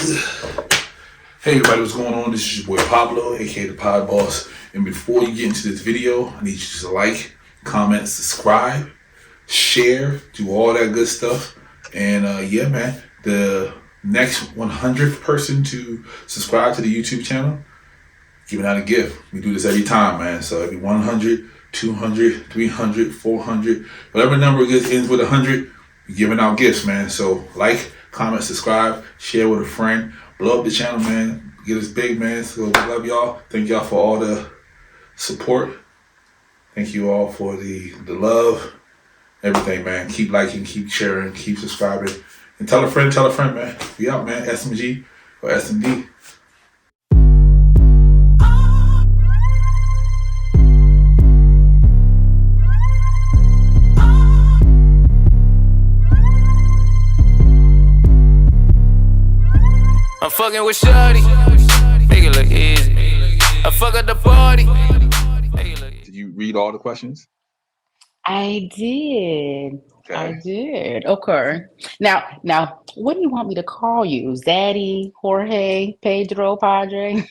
Hey everybody, what's going on? This is your boy Pablo, aka the Pod Boss. And before you get into this video, I need you to like, comment, subscribe, share, do all that good stuff. And yeah, man, the next 100th person to subscribe to the YouTube channel, giving out a gift. We do this every time, man. So every 100, 200, 300, 400, whatever number ends with 100, we're giving out gifts, man. So like, comment, subscribe, share with a friend, blow up the channel, man. Get us big, man. So we love y'all. Thank y'all for all the support. Thank you all for the love, everything, man. Keep liking, keep sharing, keep subscribing, and tell a friend, man. We out, man. SMG or SMD. I'm fucking with Shorty, make it look easy. I fuck at the party. Did you read all the questions? I did. Okay. I did. Okay. Now, what do you want me to call you? Zaddy, Jorge, Pedro, Padre?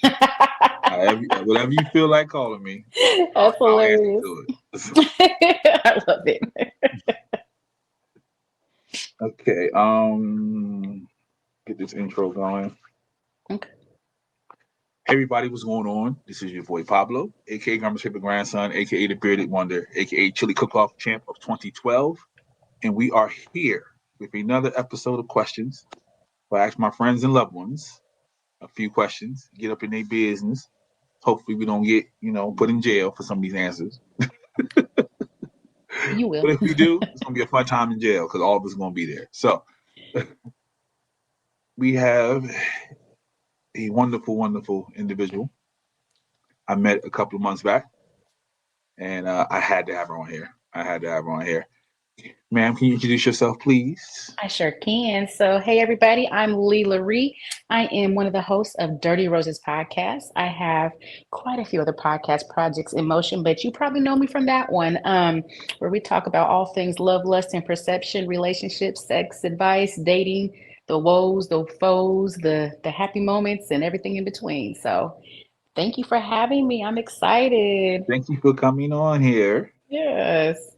Whatever you feel like calling me. That's I'll answer hilarious. to it. I love it. Okay. Get this intro going. Okay. Hey everybody, what's going on? This is your boy Pablo, aka Garment Paper Grandson, aka the Bearded Wonder, aka Chili Cook-Off Champ of 2012. And we are here with another episode of questions. I ask my friends and loved ones a few questions, get up in their business. Hopefully we don't get, put in jail for some of these answers. You will. But if we do, it's gonna be a fun time in jail because all of us are gonna be there. So we have a wonderful, wonderful individual I met a couple of months back, and I had to have her on here. Ma'am, can you introduce yourself, please? I sure can. So, hey, everybody, I'm Leigh LaRie. I am one of the hosts of Dirty Roses podcast. I have quite a few other podcast projects in motion, but you probably know me from that one, where we talk about all things love, lust, and perception, relationships, sex, advice, dating, the woes, the foes, the happy moments, and everything in between. So, thank you for having me. I'm excited. Thank you for coming on here. Yes.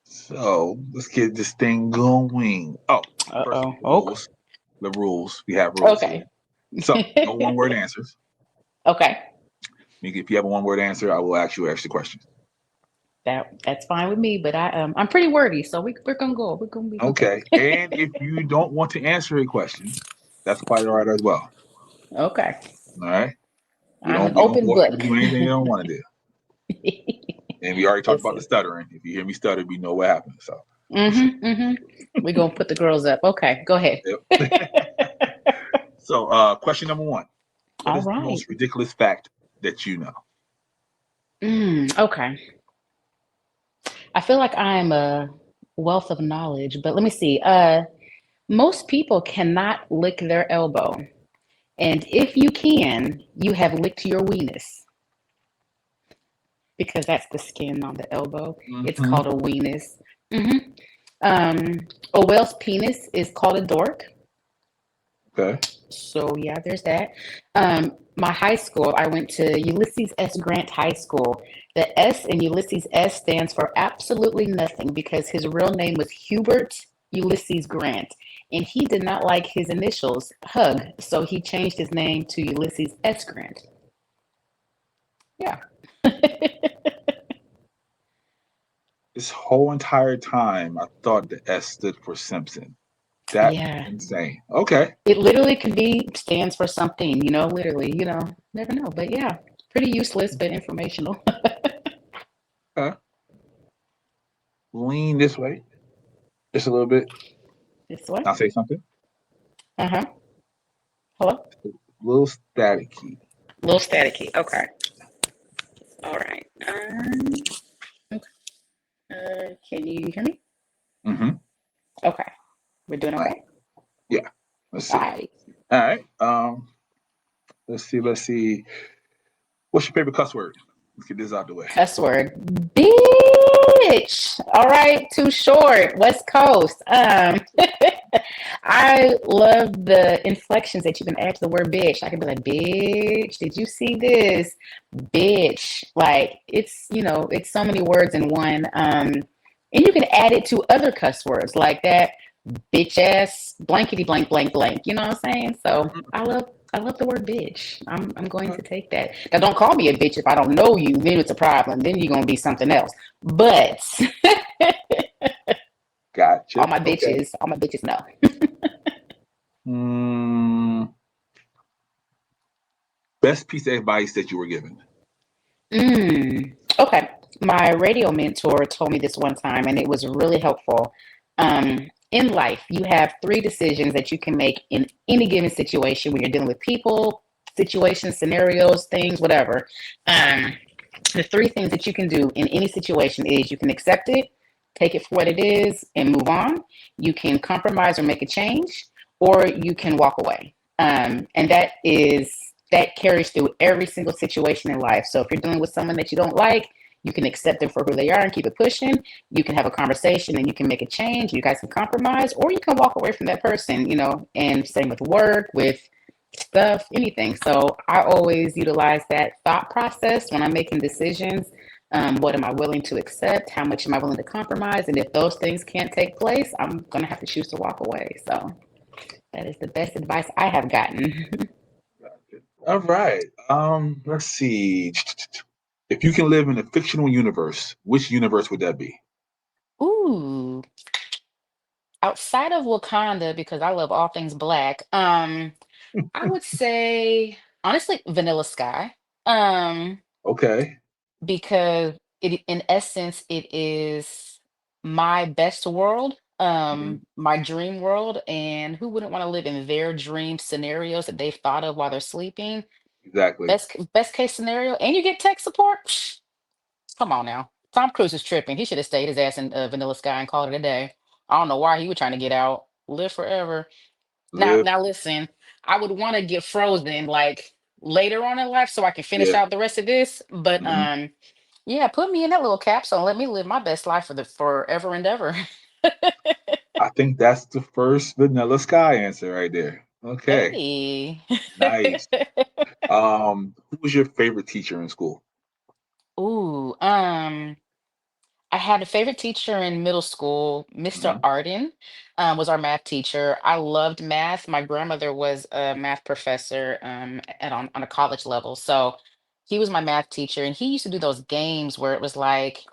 So let's get this thing going. Oh, first, the rules. We have rules. Okay. Here. So no one-word answers. Okay. If you have a one-word answer, I will ask you extra questions. That's fine with me, but I'm pretty wordy, so we're gonna go. We're gonna be okay. And if you don't want to answer a question, that's quite all right as well. Okay. All right. I'm an open book. You do anything you don't want to do. And we already talked about the stuttering. If you hear me stutter, we know what happened. So. We're gonna put the girls up. Okay, go ahead. Yep. So, question number one. What is the most ridiculous fact that you know? Okay. I feel like I'm a wealth of knowledge, but let me see. Most people cannot lick their elbow. And if you can, you have licked your weenus. Because that's the skin on the elbow. It's called a weenus. A whale's penis is called a dork. Okay. So yeah, there's that. My high school, I went to Ulysses S. Grant High School. The S in Ulysses S stands for absolutely nothing because his real name was Hubert Ulysses Grant. And he did not like his initials, Hug. So he changed his name to Ulysses S. Grant. Yeah. This whole entire time, I thought the S stood for Simpson. That's insane. Okay. It literally could be, stands for something, literally, never know. But yeah, pretty useless, but informational. Okay. Lean this way. Just a little bit. This way. I'll say something. Hello? A little staticky. Okay. All right. Can you hear me? Okay. We're doing okay? Yeah. Let's see. All right. Let's see. What's your favorite cuss word? Let's get this out the way. Cuss word. Bitch. All right. Too short. West Coast. I love the inflections that you can add to the word bitch. I can be like, bitch, did you see this? Bitch. Like it's so many words in one. And you can add it to other cuss words like that bitch ass blankety blank blank blank. You know what I'm saying? So I love the word bitch. I'm going to take that. Now don't call me a bitch if I don't know you, then it's a problem. Then you're gonna be something else. But Gotcha. Okay. all my bitches know. Mm, best piece of advice that you were given. Okay. My radio mentor told me this one time, and it was really helpful. In life, you have three decisions that you can make in any given situation when you're dealing with people, situations, scenarios, things, whatever. Um, the three things that you can do in any situation is you can accept it, take it for what it is, and move on. You can compromise or make a change, or you can walk away. And that carries through every single situation in life. So if you're dealing with someone that you don't like, you can accept them for who they are and keep it pushing. You can have a conversation and you can make a change. You guys can compromise, or you can walk away from that person, and same with work, with stuff, anything. So I always utilize that thought process when I'm making decisions. What am I willing to accept? How much am I willing to compromise? And if those things can't take place, I'm going to have to choose to walk away. So that is the best advice I have gotten. All right. Let's see. If you can live in a fictional universe, which universe would that be? Ooh, outside of Wakanda, because I love all things black, I would say honestly Vanilla Sky. Um, Okay. because in essence it is my best world, Mhm. my dream world, and who wouldn't want to live in their dream scenarios that they've thought of while they're sleeping? Exactly. Best case scenario, and you get tech support. Psh, come on now, Tom Cruise is tripping. He should have stayed his ass in Vanilla Sky and called it a day. I don't know why he was trying to get out, live forever. Now, Live. now listen, I would want to get frozen like later on in life so I can finish Yeah. out the rest of this. But Hmm. yeah, put me in that little capsule and let me live my best life for the forever and ever. I think that's the first Vanilla Sky answer right there. Okay. Hey. Nice. Who was your favorite teacher in school? Ooh, I had a favorite teacher in middle school, Mr. Hmm. Arden, was our math teacher. I loved math. My grandmother was a math professor on a college level. So he was my math teacher, and he used to do those games where it was like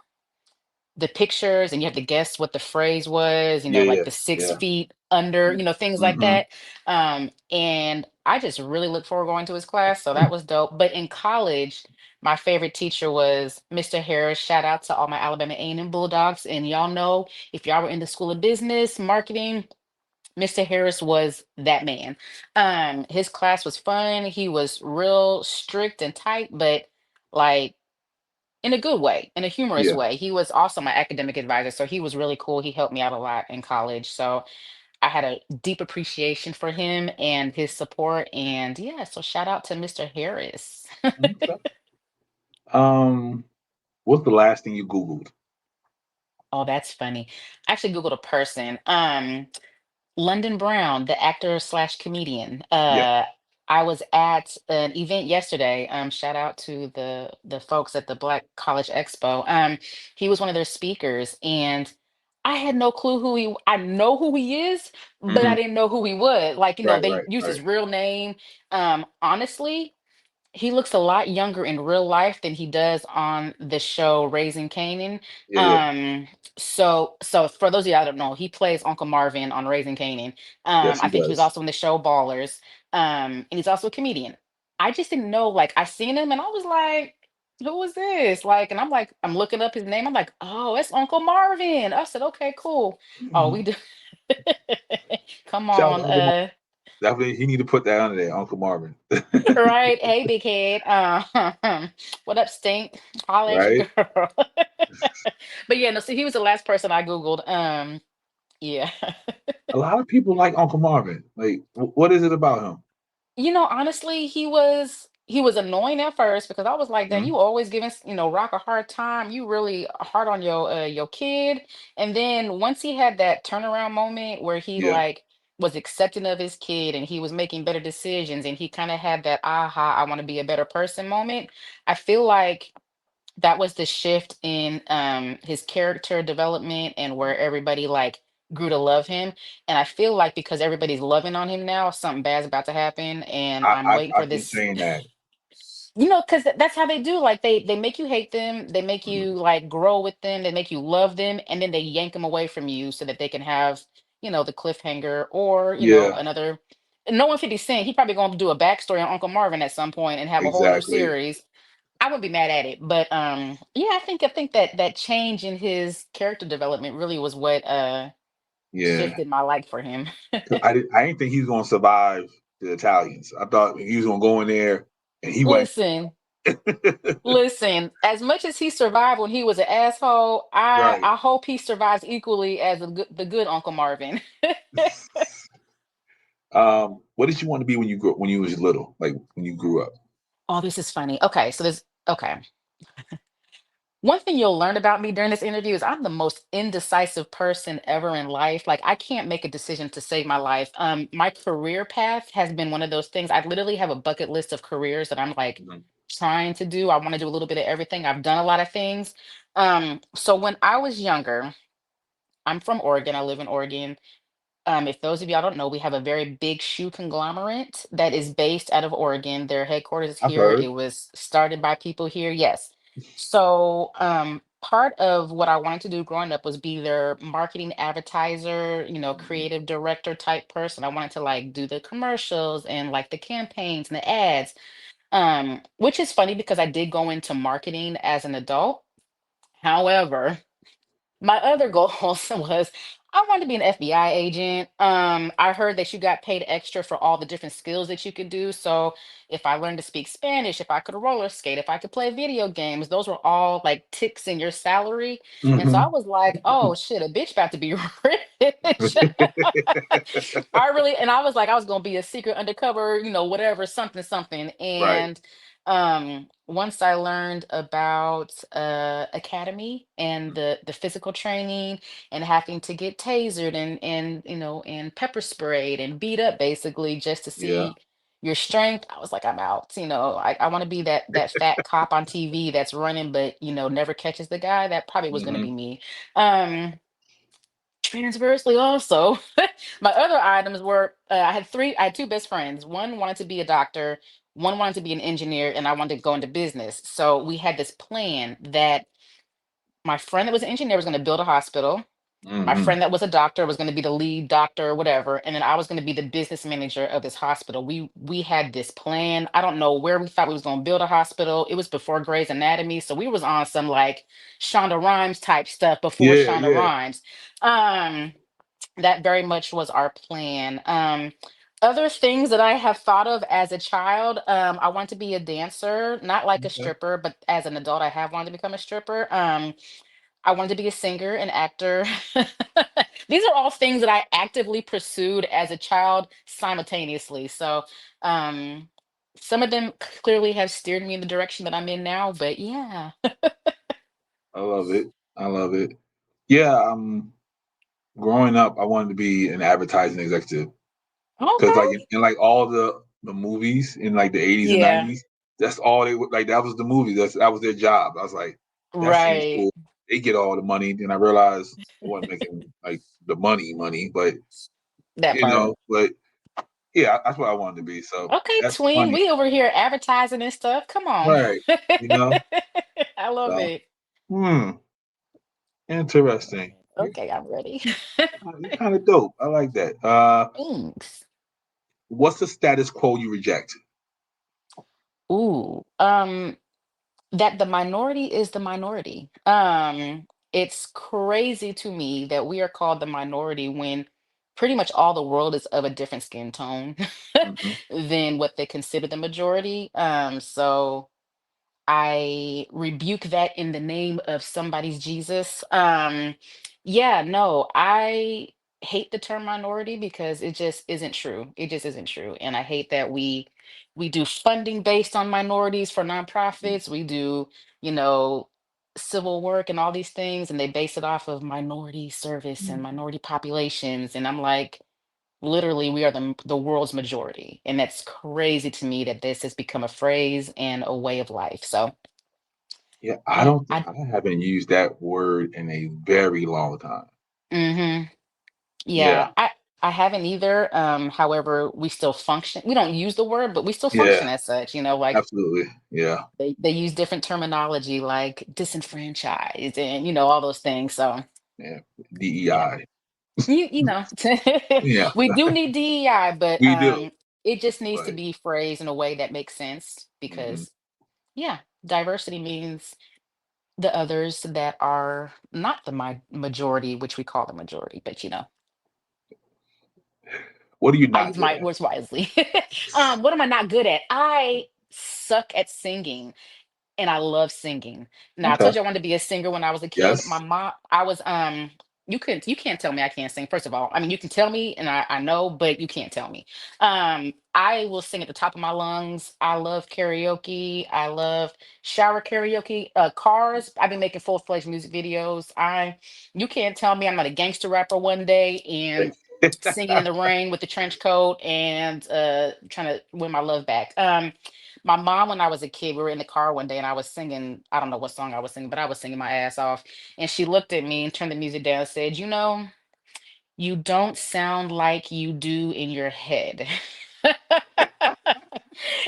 the pictures and you have to guess what the phrase was, Yeah, like yeah, the six yeah. feet under, things like Hmm. that. And I just really look forward going to his class. So that was dope. But in college, my favorite teacher was Mr. Harris. Shout out to all my Alabama A&M Bulldogs. And y'all know if y'all were in the School of Business, Marketing, Mr. Harris was that man. His class was fun. He was real strict and tight, but like in a good way, in a humorous Yeah. way. He was also my academic advisor, so he was really cool. He helped me out a lot in college. So I had a deep appreciation for him and his support. And yeah, so shout out to Mr. Harris. Okay. Um, what's the last thing you Googled? Oh, that's funny. I actually Googled a person. London Brown, the actor slash comedian. Yeah. I was at an event yesterday. Shout out to the folks at the Black College Expo. He was one of their speakers, and I had no clue who he. I know who he is, but I Hmm. didn't know who he was. Like, Right, they right, use right. his real name. Honestly, he looks a lot younger in real life than he does on the show Raising Kanan. Yeah, yeah. Um, so for those of you that don't know, he plays Uncle Marvin on Raising Kanan. Yes, I he think he was does. also in the show Ballers. And he's also a comedian. I just didn't know, like I seen him and I was like, who is this? Like, and I'm like, I'm looking up his name. I'm like, oh, it's Uncle Marvin. I said, okay, cool. Oh, we Mhm. do. Come Shout out to on, Uncle Marvin. Definitely, he need to put that under there, Uncle Marvin. right? Hey, big head. What up, stink? Holla at your Right? girl. But yeah, no. So he was the last person I googled. Yeah. A lot of people like Uncle Marvin. Like, what is it about him? Honestly, he was annoying at first because I was like, "That Mhm. you always giving Rock a hard time. You really hard on your kid." And then once he had that turnaround moment where he Yeah. like was accepting of his kid and he was making better decisions and he kind of had that aha, I want to be a better person moment. I feel like that was the shift in his character development and where everybody like grew to love him. And I feel like because everybody's loving on him now, something bad's about to happen. And I'm waiting I for keep this, saying that. because that's how they do. Like they make you hate them, they make you like grow with them, they make you love them, and then they yank them away from you so that they can have, the cliffhanger or, Yeah, another. No one 50 Cent, he probably gonna do a backstory on Uncle Marvin at some point and have a whole new exactly. series. I wouldn't be mad at it, but yeah, I think that change in his character development really was what Yeah, shifted my like for him. 'cause I didn't think he was gonna survive the Italians. I thought he was gonna go in there, and he went. Listen, listen, as much as he survived when he was an asshole, I Right. I hope he survives equally as the good Uncle Marvin. What did you want to be when you was little, like when you grew up? Oh, this is funny. Okay, so this okay. One thing you'll learn about me during this interview is I'm the most indecisive person ever in life. Like I can't make a decision to save my life. My career path has been one of those things. I literally have a bucket list of careers that I'm like Mhm. trying to do. I want to do a little bit of everything. I've done a lot of things. So when I was younger, I'm from Oregon. I live in Oregon. If those of y'all don't know, we have a very big shoe conglomerate that is based out of Oregon. Their headquarters is I've here. heard. It was started by people here. Yes. So, part of what I wanted to do growing up was be their marketing advertiser, Mhm. creative director type person. I wanted to like do the commercials and like the campaigns and the ads. Which is funny because I did go into marketing as an adult. However, my other goal was I wanted to be an FBI agent. I heard that you got paid extra for all the different skills that you could do. So if I learned to speak Spanish, if I could roller skate, if I could play video games, those were all like ticks in your salary. And so I Mhm. was like, oh shit, a bitch about to be rich. And I was like, I was gonna be a secret undercover, whatever, something, something. Right. And once I learned about academy and the physical training and having to get tasered and pepper sprayed and beat up basically just to Yeah. see your strength, I was like, I'm out. I want to be that fat cop on TV that's running but never catches the guy. That probably was gonna Hmm. be me. Um Transversely also, my other items were I had two best friends. One wanted to be a doctor, one wanted to be an engineer, and I wanted to go into business. So we had this plan that my friend that was an engineer was going to build a hospital. My Hmm. friend that was a doctor was going to be the lead doctor or whatever, and then I was going to be the business manager of this hospital. We had this plan. I don't know where we thought we was going to build a hospital. It was before Grey's Anatomy, so we was on some like Shonda Rhimes type stuff before Yeah. Shonda Yeah. Rhimes. Um, that very much was our plan. Other things that I have thought of as a child, I want to be a dancer, not like a Okay. stripper, but as an adult, I have wanted to become a stripper. I wanted to be a singer, an actor. These are all things that I actively pursued as a child simultaneously. So, um, some of them clearly have steered me in the direction that I'm in now, but yeah. I love it. I love it. Yeah. Growing up, I wanted to be an advertising executive because, like, Okay. in like all the movies in like the '80s and Yeah. '90s, that's all they would like. That was the movie. That was their job. I was like, that seems Right. cool. They get all the money. Then I realized I wasn't making like the money, but That part. but yeah, that's what I wanted to be. So Okay, that's twin. funny, We over here advertising and stuff. Come on. right? You know. I love So it. interesting. Okay, I'm ready. You're kind of dope. I like that. Thanks. What's the status quo you reject? Ooh. That the minority is the minority. It's crazy to me that we are called the minority when pretty much all the world is of a different skin tone Hmm. than what they consider the majority. So I rebuke that in the name of somebody's Jesus. Yeah, no, I hate the term minority because it just isn't true. It just isn't true. And I hate that we do funding based on minorities for nonprofits. We do, you know, civil work and all these things, and they base it off of minority service and minority populations. And I'm like, Literally, we are the world's majority, and that's crazy to me that this has become a phrase and a way of life. So Yeah, yeah, I haven't used that word in a very long time. hmm Yeah, yeah, I haven't either. However, we still function. We don't use the word, but we still yeah, function as such. Like absolutely. Yeah, they use different terminology like disenfranchised and all those things. So yeah. yeah, DEI. you know, Yeah, we do need DEI, but we do. it just needs to But be phrased in a way that makes sense mhm. because yeah, diversity means the others that are not the majority, which we call the majority, but What are you I not use good my at? words wisely. What am I not good at? I suck at singing. And I love singing. Now I Okay. told you I wanted to be a singer when I was a kid. My Yes. mom, I was you can't tell me I can't sing. First of all, I mean you can tell me and I know, but you can't tell me. I will sing at the top of my lungs. I love karaoke. I love shower karaoke. Cars. I've been making full-fledged music videos. You can't tell me I'm not a gangster rapper one day and singing in the rain with the trench coat and trying to win my love back. My mom, when I was a kid, we were in the car one day and I was singing, I don't know what song I was singing, but I was singing my ass off. And she looked at me and turned the music down and said, you don't sound like you do in your head.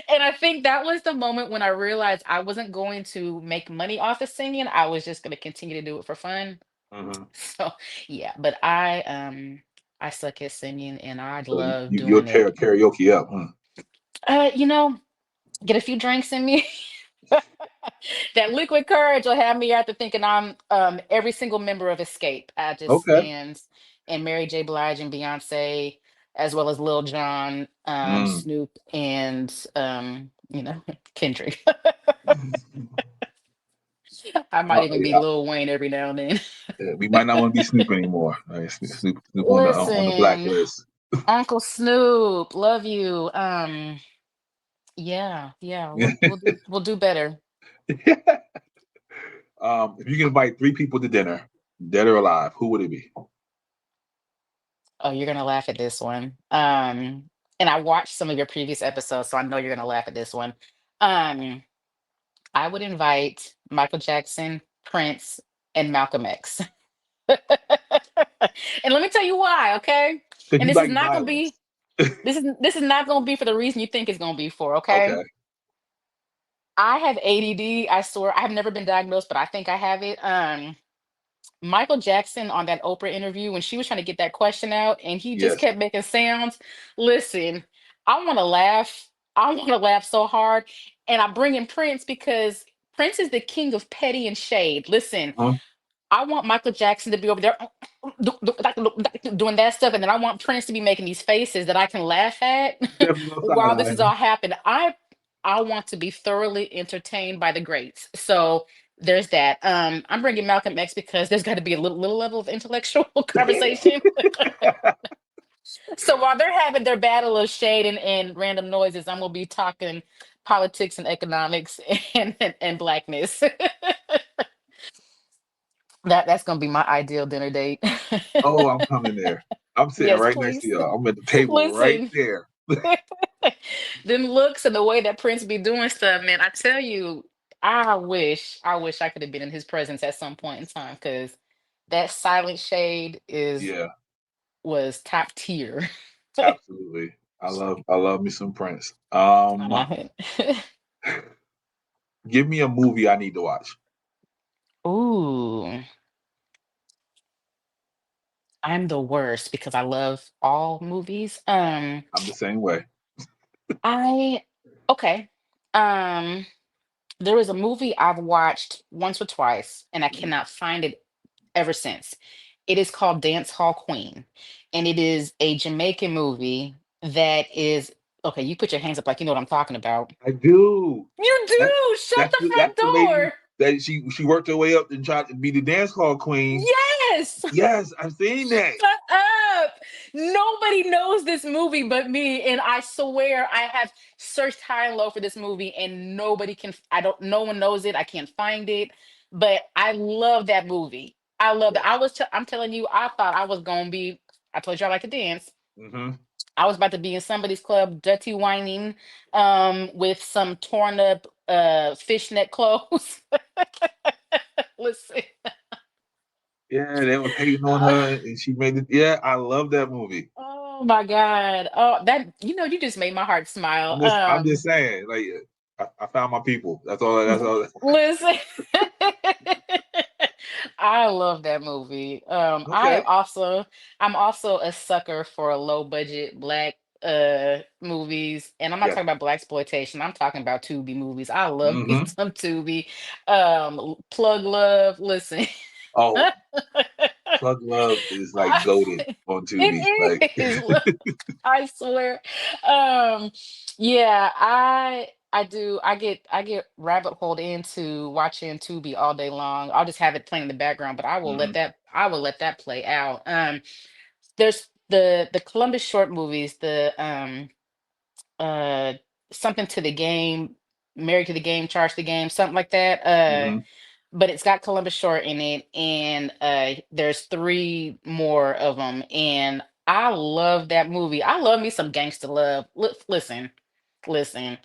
And I think that was the moment when I realized I wasn't going to make money off of singing. I was just going to continue to do it for fun. Hmm. So yeah, but I suck at singing and I So love you'll doing tear it. karaoke up, huh? Uh, you know, get a few drinks in me. That liquid courage will have me after thinking I'm every single member of Escape. I just Okay. and Mary J. Blige and Beyonce, as well as Lil Jon, Mm. Snoop, and Kendrick. I might even be Yeah, Lil Wayne every now and then. we might not want to be Snoop anymore. Right? Snoop on the Listen, blacklist. Uncle Snoop, love you. Yeah, yeah, we'll do better. If you can invite three people to dinner, dead or alive, who would it be? Oh, you're gonna laugh at this one. And I watched some of your previous episodes, so I know you're gonna laugh at this one. Um, I would invite Michael Jackson, Prince, and Malcolm X. And let me tell you why, okay? Because And you this is like not gonna violence. be this is not gonna be for the reason you think it's gonna be for, Okay. okay? I have ADD, I swear. I've never been diagnosed, but I think I have it. Michael Jackson on that Oprah interview when she was trying to get that question out and he just Yes. kept making sounds. Listen, I want to laugh. I want to laugh so hard. And I bring in Prince because Prince is the king of petty and shade. Listen, Huh? I want Michael Jackson to be over there doing that stuff. And then I want Prince to be making these faces that I can laugh at Definitely gonna side while this eye is all him. happening. I want to be thoroughly entertained by the greats. So there's that. I'm bringing Malcolm X because there's got to be a little level of intellectual conversation. So while they're having their battle of shade and random noises, I'm gonna be talking politics and economics and blackness. That's gonna be my ideal dinner date. Oh, I'm coming there. I'm sitting Yes, right next to please. y'all. I'm at the table right Listen, there. them looks and the way that Prince be doing stuff, man. I tell you, I wish I could have been in his presence at some point in time because that silent shade is Yeah, was top tier. absolutely. I love me some Prince. Uh, Give me a movie I need to watch. Ooh, I'm the worst because I love all movies. I'm the same way. I okay. Um, there was a movie I've watched once or twice, and I Mm. cannot find it ever since. It is called Dance Hall Queen, and it is a Jamaican movie that is okay. You put your hands up like you know what I'm talking about. I do. You That do. Shut the that's front the lady door. that she worked her way up and tried to be the dance hall queen. Yes. Yes, I've seen that. Shut up. Nobody knows this movie but me. And I swear I have searched high and low for this movie and nobody can, no one knows it. I can't find it. But I love that movie. I love that. Yes. I'm telling you, I thought I was going to be, I told you I like to dance. Mm-hmm. I was about to be in somebody's club, dirty whining, with some torn up fishnet clothes. Listen. Yeah, they was hating on her, and she made it. Yeah, I love that movie. Oh my God. Oh, that you just made my heart smile. I'm just saying, like, I found my people. That's all. That's all. Listen. I love that movie. Okay. I'm also a sucker for low budget black movies. And I'm not Yes. talking about black exploitation. I'm talking about Tubi movies. I love me Mm-hmm. some Tubi. Plug Love, listen. Oh, Plug Love is like I- goaded on Tubi. Like, it is. I swear. Um, yeah, I get rabbit holed into watching Tubi all day long. I'll just have it playing in the background, but mhm, I will let that play out. There's the Columbus short movies, the uh something to the game, married to the game, charged to the game, something like that. mhm, But it's got Columbus Short in it, and there's three more of them, and I love that movie. I love me some gangster love. Listen, listen.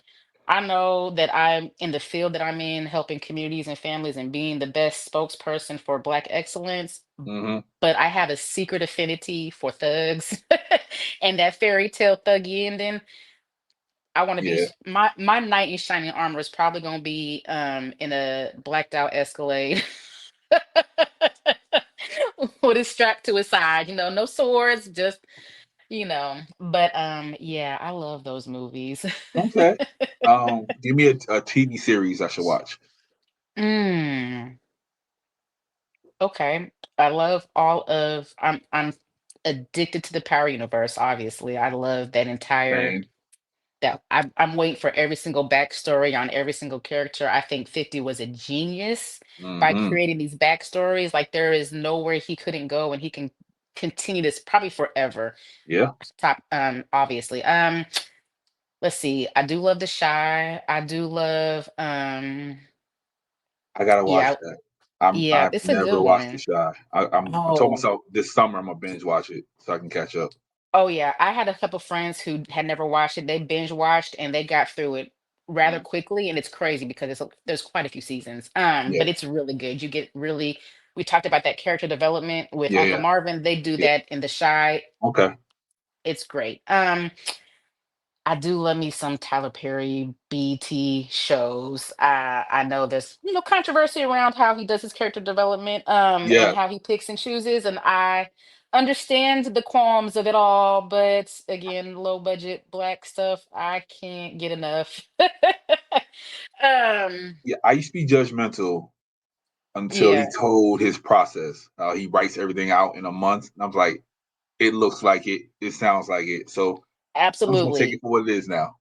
I know that I'm in the field that I'm in, helping communities and families and being the best spokesperson for Black excellence. mhm. But I have a secret affinity for thugs and that fairy tale thuggy ending. I want to be Yeah. my knight in shining armor is probably going to be in a blacked out Escalade with it strapped to his side. No swords, just But yeah, I love those movies. Okay. Give me a TV series I should watch. mm, okay. I love all of I'm addicted to the Power Universe, obviously. I love that entire Same. that I'm waiting for every single backstory on every single character. I think 50 was a genius by Mm-hmm. creating these backstories. Like there is nowhere he couldn't go and he can continue this probably forever. Yeah, Top obviously. Let's see. I do love The Shy. I do love I gotta watch yeah, that. yeah, I've it's a never good watched The one. Shy. I told Oh, myself this summer I'm gonna binge watch it so I can catch up. oh yeah. I had a couple friends who had never watched it. They binge watched and they got through it rather Mhm. quickly, and it's crazy because there's quite a few seasons. Yeah, But it's really good. You get really we talked about that character development with yeah, Uncle yeah, Marvin. They do yeah. that in The Shy. Okay. It's great. I do love me some Tyler Perry BT shows. I know there's controversy around how he does his character development, and Yeah, how he picks and chooses, and I understand the qualms of it all, but again, low budget black stuff, I can't get enough. um, yeah. I used to be judgmental until he yeah, told his process. He writes everything out in a month, and I was like, it looks like it. It sounds like it. So I'm just gonna take it absolutely. for what it is now.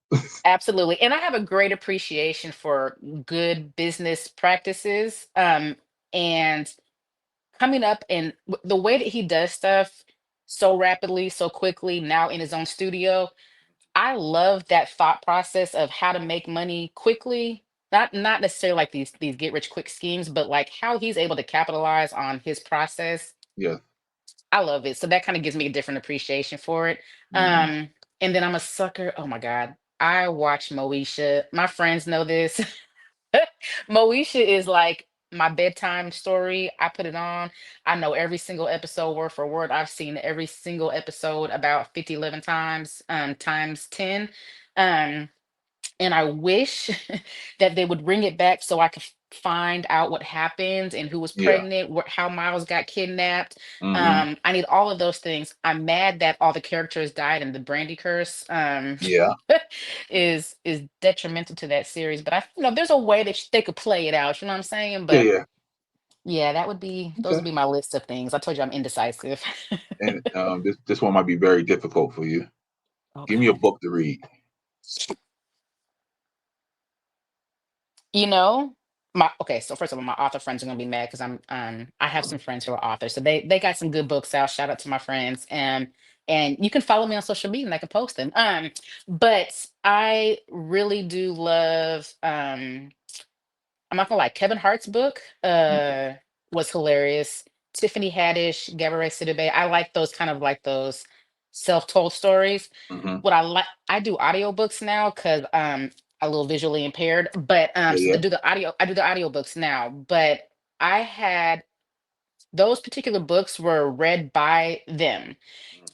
Absolutely. And I have a great appreciation for good business practices. And coming up and the way that he does stuff so rapidly, so quickly now in his own studio, I love that thought process of how to make money quickly. Not necessarily like these get rich quick schemes, but like how he's able to capitalize on his process. Yeah. I love it. So that kind of gives me a different appreciation for it. Hmm. And then I'm a sucker. Oh my God. I watch Moesha. My friends know this. Moesha is like my bedtime story. I put it on. I know every single episode word for word. I've seen every single episode about 50, 11 times, times 10. Um, and I wish that they would bring it back so I could find out what happened and who was Yeah. pregnant, how Miles got kidnapped. Hmm. I need all of those things. I'm mad that all the characters died and the Brandy curse Yeah. is detrimental to that series. But there's a way that they could play it out. You know what I'm saying? Yeah. But Yeah. yeah, those would Okay. be my list of things. I told you I'm indecisive. And this one might be very difficult for you. Give me a Okay. book to read. You know, my okay, so first of all, my author friends are gonna be mad because I have some friends who are authors. So they got some good books out. Shout out to my friends. And you can follow me on social media and I can post them. But I really do love I'm not gonna lie, Kevin Hart's book Mhm. was hilarious. Tiffany Haddish, Gabourey Sidibe. I like those kind of like those self-told stories. Hmm. What I like, I do audiobooks now because I'm a little visually impaired, but Yeah, so yeah. I do the audiobooks now. But I had those particular books were read by them.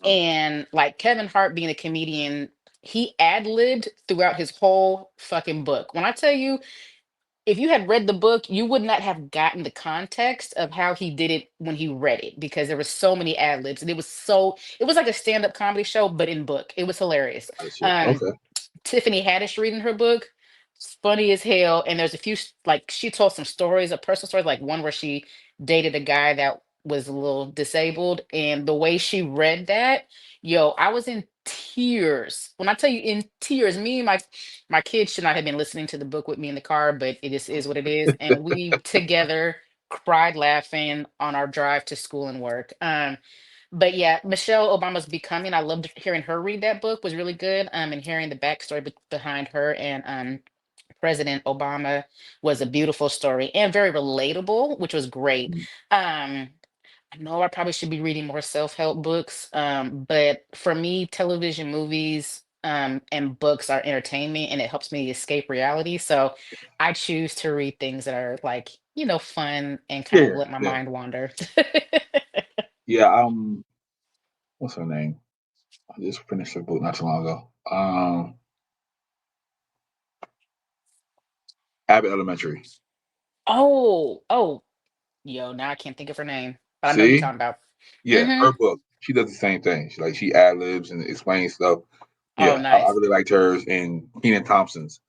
Hmm. And like Kevin Hart being a comedian, he ad-libbed throughout his whole fucking book. When I tell you, if you had read the book, you would not have gotten the context of how he did it when he read it because there were so many ad libs and it was like a stand-up comedy show, but in book. It was hilarious. Gotcha. Um, Okay. Tiffany Haddish reading her book. It's funny as hell. And there's a few like she told some stories, a personal story, like one where she dated a guy that was a little disabled. And the way she read that, yo, I was in tears. When I tell you in tears, me and my kids should not have been listening to the book with me in the car, but it just is what it is. And we together cried laughing on our drive to school and work. But yeah, Michelle Obama's Becoming. I loved hearing her read that book was really good. And hearing the backstory behind her and President Obama was a beautiful story and very relatable, which was great. Mhm. Um, I know I probably should be reading more self-help books, but for me, television, movies, and books are entertainment, and it helps me escape reality. So I choose to read things that are like fun and kind of Yeah, let my yeah, mind wander. yeah. What's her name? I just finished her book not too long ago. Abbott Elementary. Oh, oh, yo, now I can't think of her name, but I know who you're See, talking about. yeah, Mm-hmm. her book. She does the same thing. She ad libs and explains stuff. Oh, Yeah, I nice. really liked hers, and Keenan Thompson's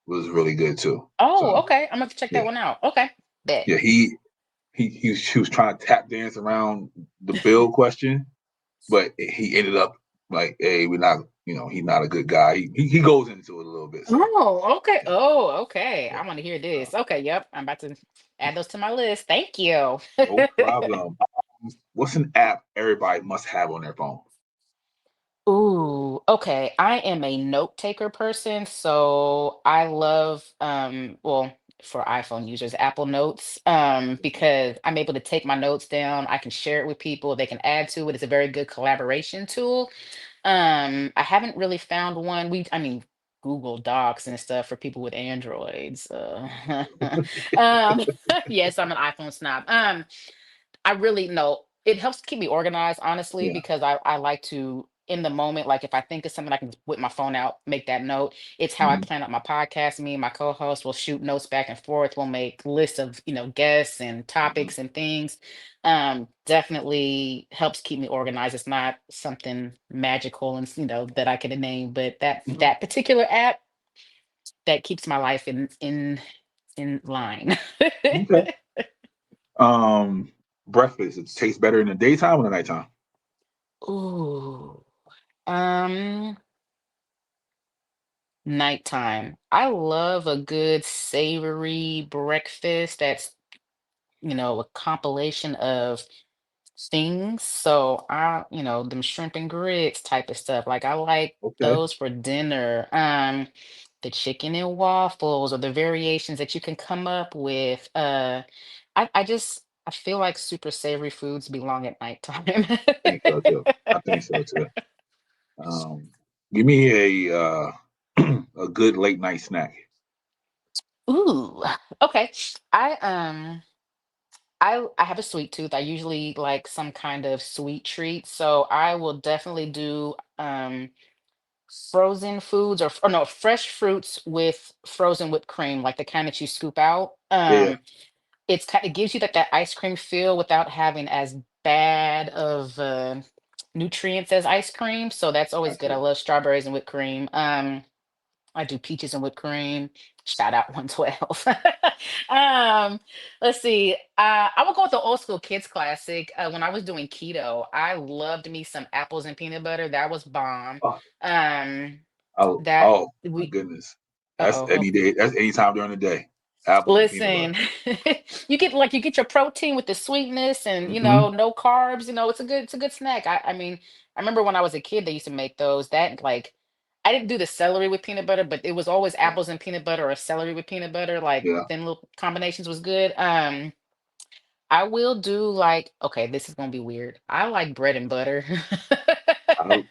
was really good too. Oh, So okay. I'm gonna have to check that yeah, one out. Okay, bet. yeah. He was trying to tap dance around the bill question, but he ended up like, hey, we're not. He's not a good guy. He goes into it a little bit. So Oh, okay. yeah, Oh, okay. yeah. I want to hear So this. Okay, yep. I'm about to add those to my list. Thank you. no problem. What's an app everybody must have on their phone? Ooh, okay. I am a note taker person, so I love well, for iPhone users, Apple Notes, because I'm able to take my notes down, I can share it with people, they can add to it. It's a very good collaboration tool. I haven't really found one. I mean, Google Docs and stuff for people with Androids. Um, yes, I'm an iPhone snob. I really know it helps keep me organized, honestly, Yeah. because I like to in the moment, like if I think of something, I can just whip my phone out, make that note. It's how I Hmm. plan out my podcast. Me and my co-host will shoot notes back and forth. We'll make lists of guests and Hmm. topics and things. Definitely helps keep me organized. It's not something magical and that I can name, but that particular app that keeps my life in line. Okay. Breakfast. It tastes better in the daytime or the nighttime. Ooh. Um, Nighttime. I love a good savory breakfast that's, a compilation of things. So them shrimp and grits type of stuff. Like I like Okay. those for dinner. The chicken and waffles or the variations that you can come up with. I feel like super savory foods belong at nighttime. I think so too. I think so too. Um, Give me a good late night snack. Ooh, okay. I um I have a sweet tooth. I usually like some kind of sweet treat, so I will definitely do frozen foods or no, fresh fruits with frozen whipped cream, like the kind that you scoop out. Yeah, yeah. It gives you that ice cream feel without having as bad of nutrients as ice cream. So that's always good. I Gotcha. love strawberries and whipped cream. I do peaches and whipped cream. Shout out 112. um, let's see. I will go with the old school kids classic. When I was doing keto, I loved me some apples and peanut butter. That was bomb. Oh, Um, that oh my we goodness. That's uh-oh. any day. That's any time during the day. Apples and peanut butter. Listen, you get your protein with the sweetness and Hmm. no carbs, it's a good snack. I mean, I remember when I was a kid they used to make those. That like I didn't do the celery with peanut butter, but it was always Yeah. apples and peanut butter or celery with peanut butter, like Yeah. thin little combinations was good. I will do like okay, this is gonna be weird. I like bread and butter. I,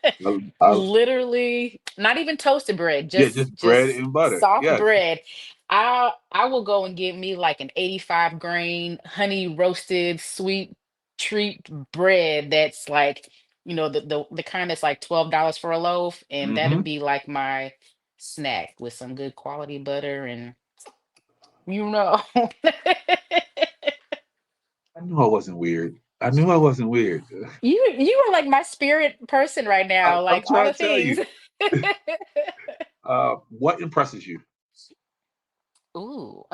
I, Literally, not even toasted bread, yeah, just bread just and butter. soft Yes. bread. I will go and get me like an 85 grain honey roasted sweet treat bread that's like, the kind that's like $12 for a loaf, and that'd Hmm. be like my snack with some good quality butter and you know. I knew I wasn't weird. I knew I wasn't weird. You are like my spirit person right now, I'm like all trying the to tell things. you. What impresses you? Ooh,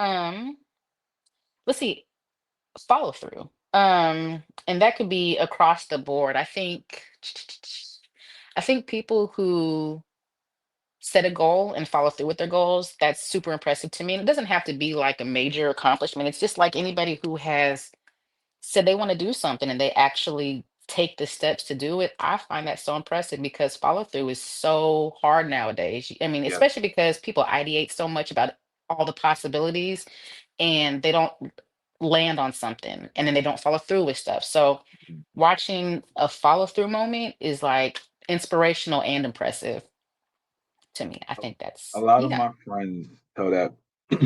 let's see, follow through. And that could be across the board. I think people who set a goal and follow through with their goals, that's super impressive to me. And it doesn't have to be like a major accomplishment. It's just like anybody who has said they want to do something and they actually take the steps to do it. I find that so impressive because follow through is so hard nowadays. I mean, Yes. especially because people ideate so much about all the possibilities and they don't land on something and then they don't follow through with stuff. So watching a follow through moment is like inspirational and impressive to me. I think A that's, lot of yeah. my friends tell that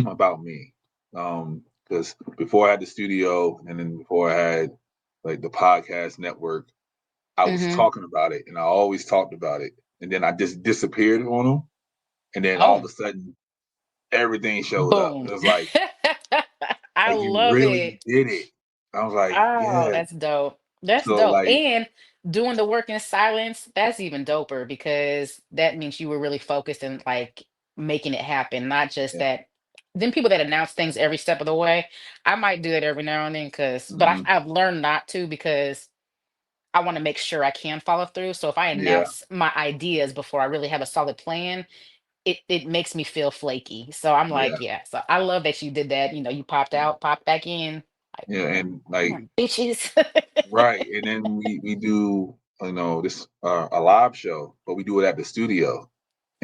about me. Because before I had the studio and then before I had like the podcast network, I was Hmm. talking about it and I always talked about it. And then I just disappeared on them. And then all of Oh, a sudden everything showed up. boom. It was like, I you love really it. did it. I was like, Oh, yeah. that's dope. That's So dope. like, And doing the work in silence, that's even doper because that means you were really focused and like making it happen, not just yeah. that. Then people that announce things every step of the way, I might do that every now and then but Hmm. I've learned not to because I want to make sure I can follow through. So if I Yeah. announce my ideas before I really have a solid plan, it makes me feel flaky. So I'm Yeah. like, yeah. So I love that you did that. You popped out, popped back in. Like, Yeah. And come like, on, bitches. right. And then we do, this a live show, but we do it at the studio.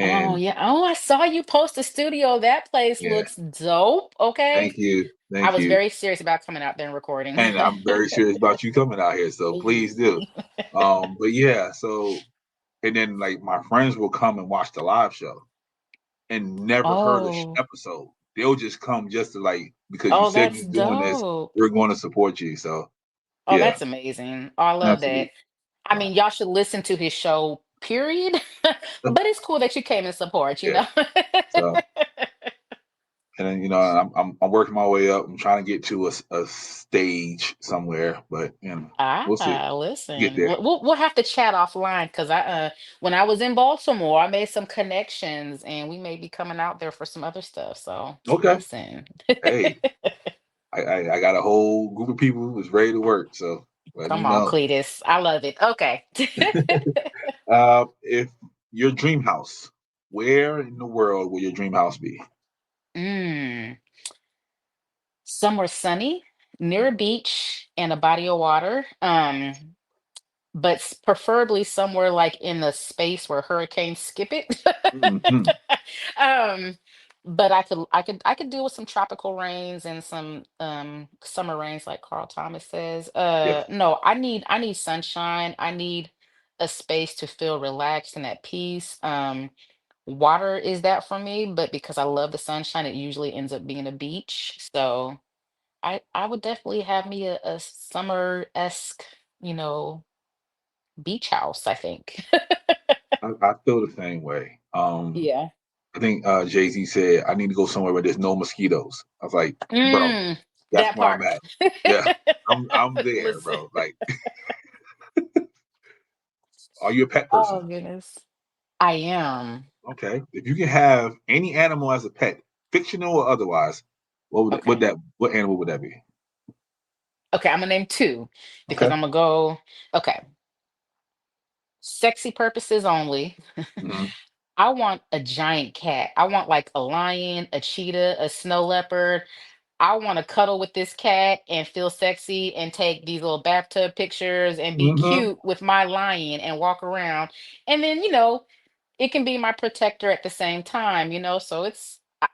Oh And yeah. Oh, I saw you post a studio. That place yeah, looks dope. Okay. thank you. I Thank was you. very serious about coming out there and recording. And I'm very serious about you coming out here, so please do. But yeah, so and then like my friends will come and watch the live show and never heard a Oh, episode. They'll just come just to like because you oh, said that's you're doing this, dope. we're going to support you. So Oh, yeah, that's amazing. Oh, I love that. absolutely. I So, mean, y'all should listen to his show, period. But it's cool that you came and support, you yeah. know? So and then I'm working my way up. I'm trying to get to a stage somewhere, but we'll see. Get Listen, there. we'll have to chat offline because when I was in Baltimore, I made some connections and we may be coming out there for some other stuff. So Okay. listen. Hey, I got a whole group of people who's ready to work. So let me Come on, know. Cletus. I love it. Okay. If your dream house, where in the world will your dream house be? Mm, somewhere sunny, near a beach and a body of water. But preferably somewhere like in the space where hurricanes skip it. Hmm. um, but I could deal with some tropical rains and some summer rains, like Carl Thomas says. Yes. No, I need sunshine. I need a space to feel relaxed and at peace. Water is that for me, but because I love the sunshine, it usually ends up being a beach. So I would definitely have me a summer-esque, you know, beach house, I think. I feel the same way. Yeah. I think Jay-Z said, I need to go somewhere where there's no mosquitoes. I was like, bro, Mm, that's that where I'm part. at. Yeah, I'm there, Listen. bro. Like, are you a pet Oh person? goodness. I am. Okay. If you can have any animal as a pet, fictional or otherwise, Okay. what animal would that be? Okay, I'm gonna name two because Okay. I'm gonna go, okay, sexy purposes only. Hmm. I want a giant cat. I want like a lion, a cheetah, a snow leopard. I want to cuddle with this cat and feel sexy and take these little bathtub pictures and be Hmm. cute with my lion and walk around. And then, it can be my protector at the same time, so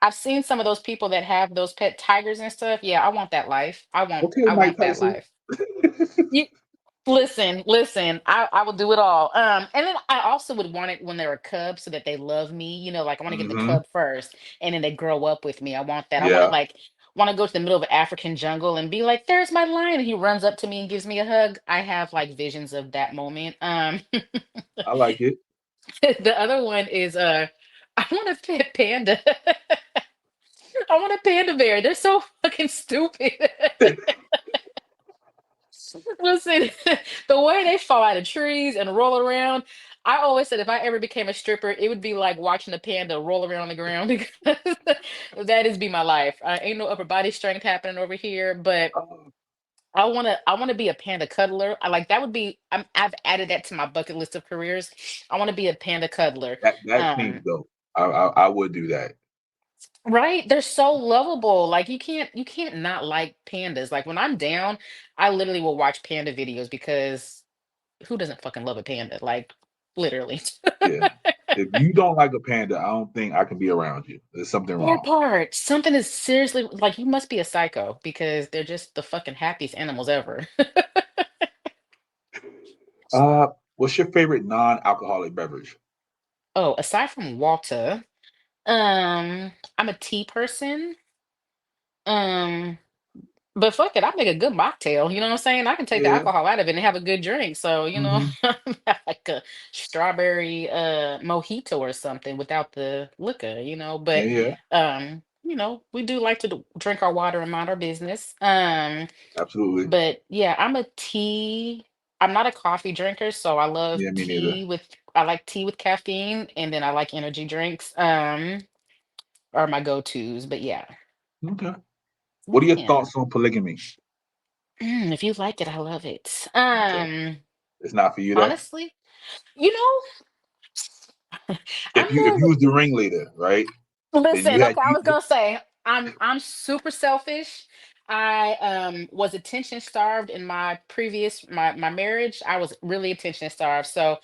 I've seen some of those people that have those pet tigers and stuff. Yeah, I want that life. I want Okay, I Mike want that Tyson. life. You Listen, I will do it all. And then I also would want it when they're a cub so that they love me. Like I want to get the Hmm. cub first and then they grow up with me. I want that. I want to Yeah, like want to go to the middle of an African jungle and be like, there's my lion. And he runs up to me and gives me a hug. I have like visions of that moment. I like it. The other one is I want a pet panda. I want a panda bear. They're so fucking stupid. Listen, the way they fall out of trees and roll around, I always said if I ever became a stripper, it would be like watching a panda roll around on the ground because that is be my life. Ain't no upper body strength happening over here, but Oh, I wanna be a panda cuddler. I like that would be I've added that to my bucket list of careers. I want to be a panda cuddler. that seems Um, dope. I would do that. right? They're so lovable. Like you can't not like pandas. Like when I'm down, I literally will watch panda videos because who doesn't fucking love a panda? Like literally. Yeah. If you don't like a panda, I don't think I can be around you. There's something That wrong. part. Something is seriously like you must be a psycho because they're just the fucking happiest animals ever. What's your favorite non-alcoholic beverage? Oh, aside from water, I'm a tea person. Um, But fuck it, I make a good mocktail. You know what I'm saying? I can take the Yeah. alcohol out of it and have a good drink. So, Hmm. like a strawberry mojito or something without the liquor, Yeah, But yeah, we do like to drink our water and mind our business. absolutely. But yeah, I'm not a coffee drinker, so Yeah, me neither. I like tea with caffeine and then I like energy drinks. Are my go-tos. But yeah. Okay. What are your Yeah. thoughts on polygamy? If you like it, I love it. Okay. It's not for you though. Honestly, you know, If I'm you more was the ringleader, right? Then listen, you had okay, I you. was gonna say I'm super selfish. I was attention starved in my previous my marriage. I was really attention starved. So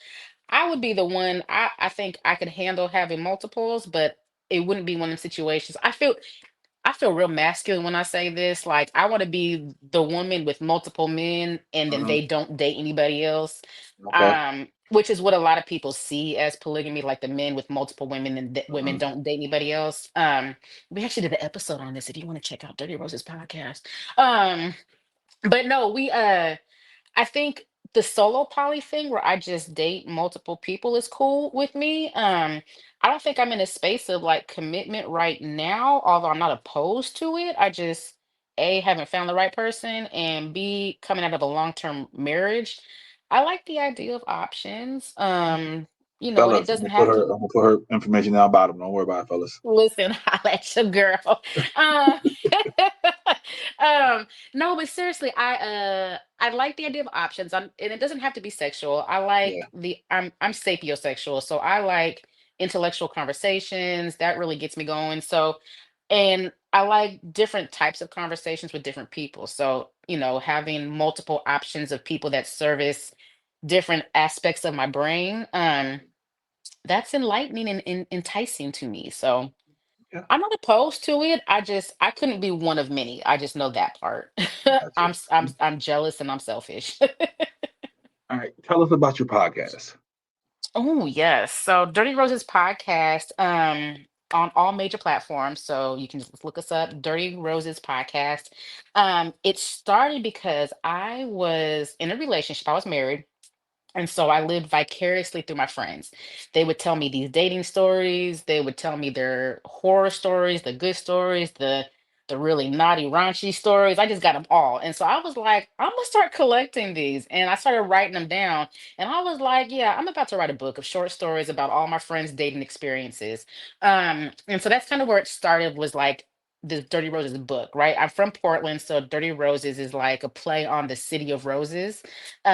I would be the one I think I could handle having multiples, but it wouldn't be one of the situations. I feel real masculine when I say this. Like, I want to be the woman with multiple men and then Uh-huh. they don't date anybody else. Okay. Which is what a lot of people see as polygamy, like the men with multiple women and women Uh-huh. don't date anybody else. We actually did an episode on this if you want to check out Dirty Rose's podcast. Um, but no, I think the solo poly thing where I just date multiple people is cool with me. I don't think I'm in a space of like commitment right now, although I'm not opposed to it. I just A, haven't found the right person, and B, coming out of a long-term marriage, I like the idea of options. And it Fellas, doesn't have to I'm gonna put her information down bottom. Don't worry about it, fellas. listen, holla at your girl. Um, um, no, but seriously, I like the idea of options. And it doesn't have to be sexual. Yeah. I'm sapiosexual, so I like intellectual conversations. That really gets me going. So, and I like different types of conversations with different people. So, having multiple options of people that service different aspects of my brain, that's enlightening and enticing to me. So Yeah. I'm not opposed to it. I couldn't be one of many. I just know that part. Gotcha. I'm jealous and I'm selfish. All right. Tell us about your podcast. Oh yes. So Dirty Roses podcast on all major platforms. So you can just look us up, Dirty Roses podcast. It started because I was in a relationship. I was married. And so I lived vicariously through my friends. They would tell me these dating stories. They would tell me their horror stories, the good stories, the really naughty, raunchy stories. I just got them all. And so I was like, I'm gonna start collecting these. And I started writing them down. And I was like, yeah, I'm about to write a book of short stories about all my friends' dating experiences. And so that's kind of where it started, was like the Dirty Roses book, right? I'm from Portland, so Dirty Roses is like a play on the city of roses,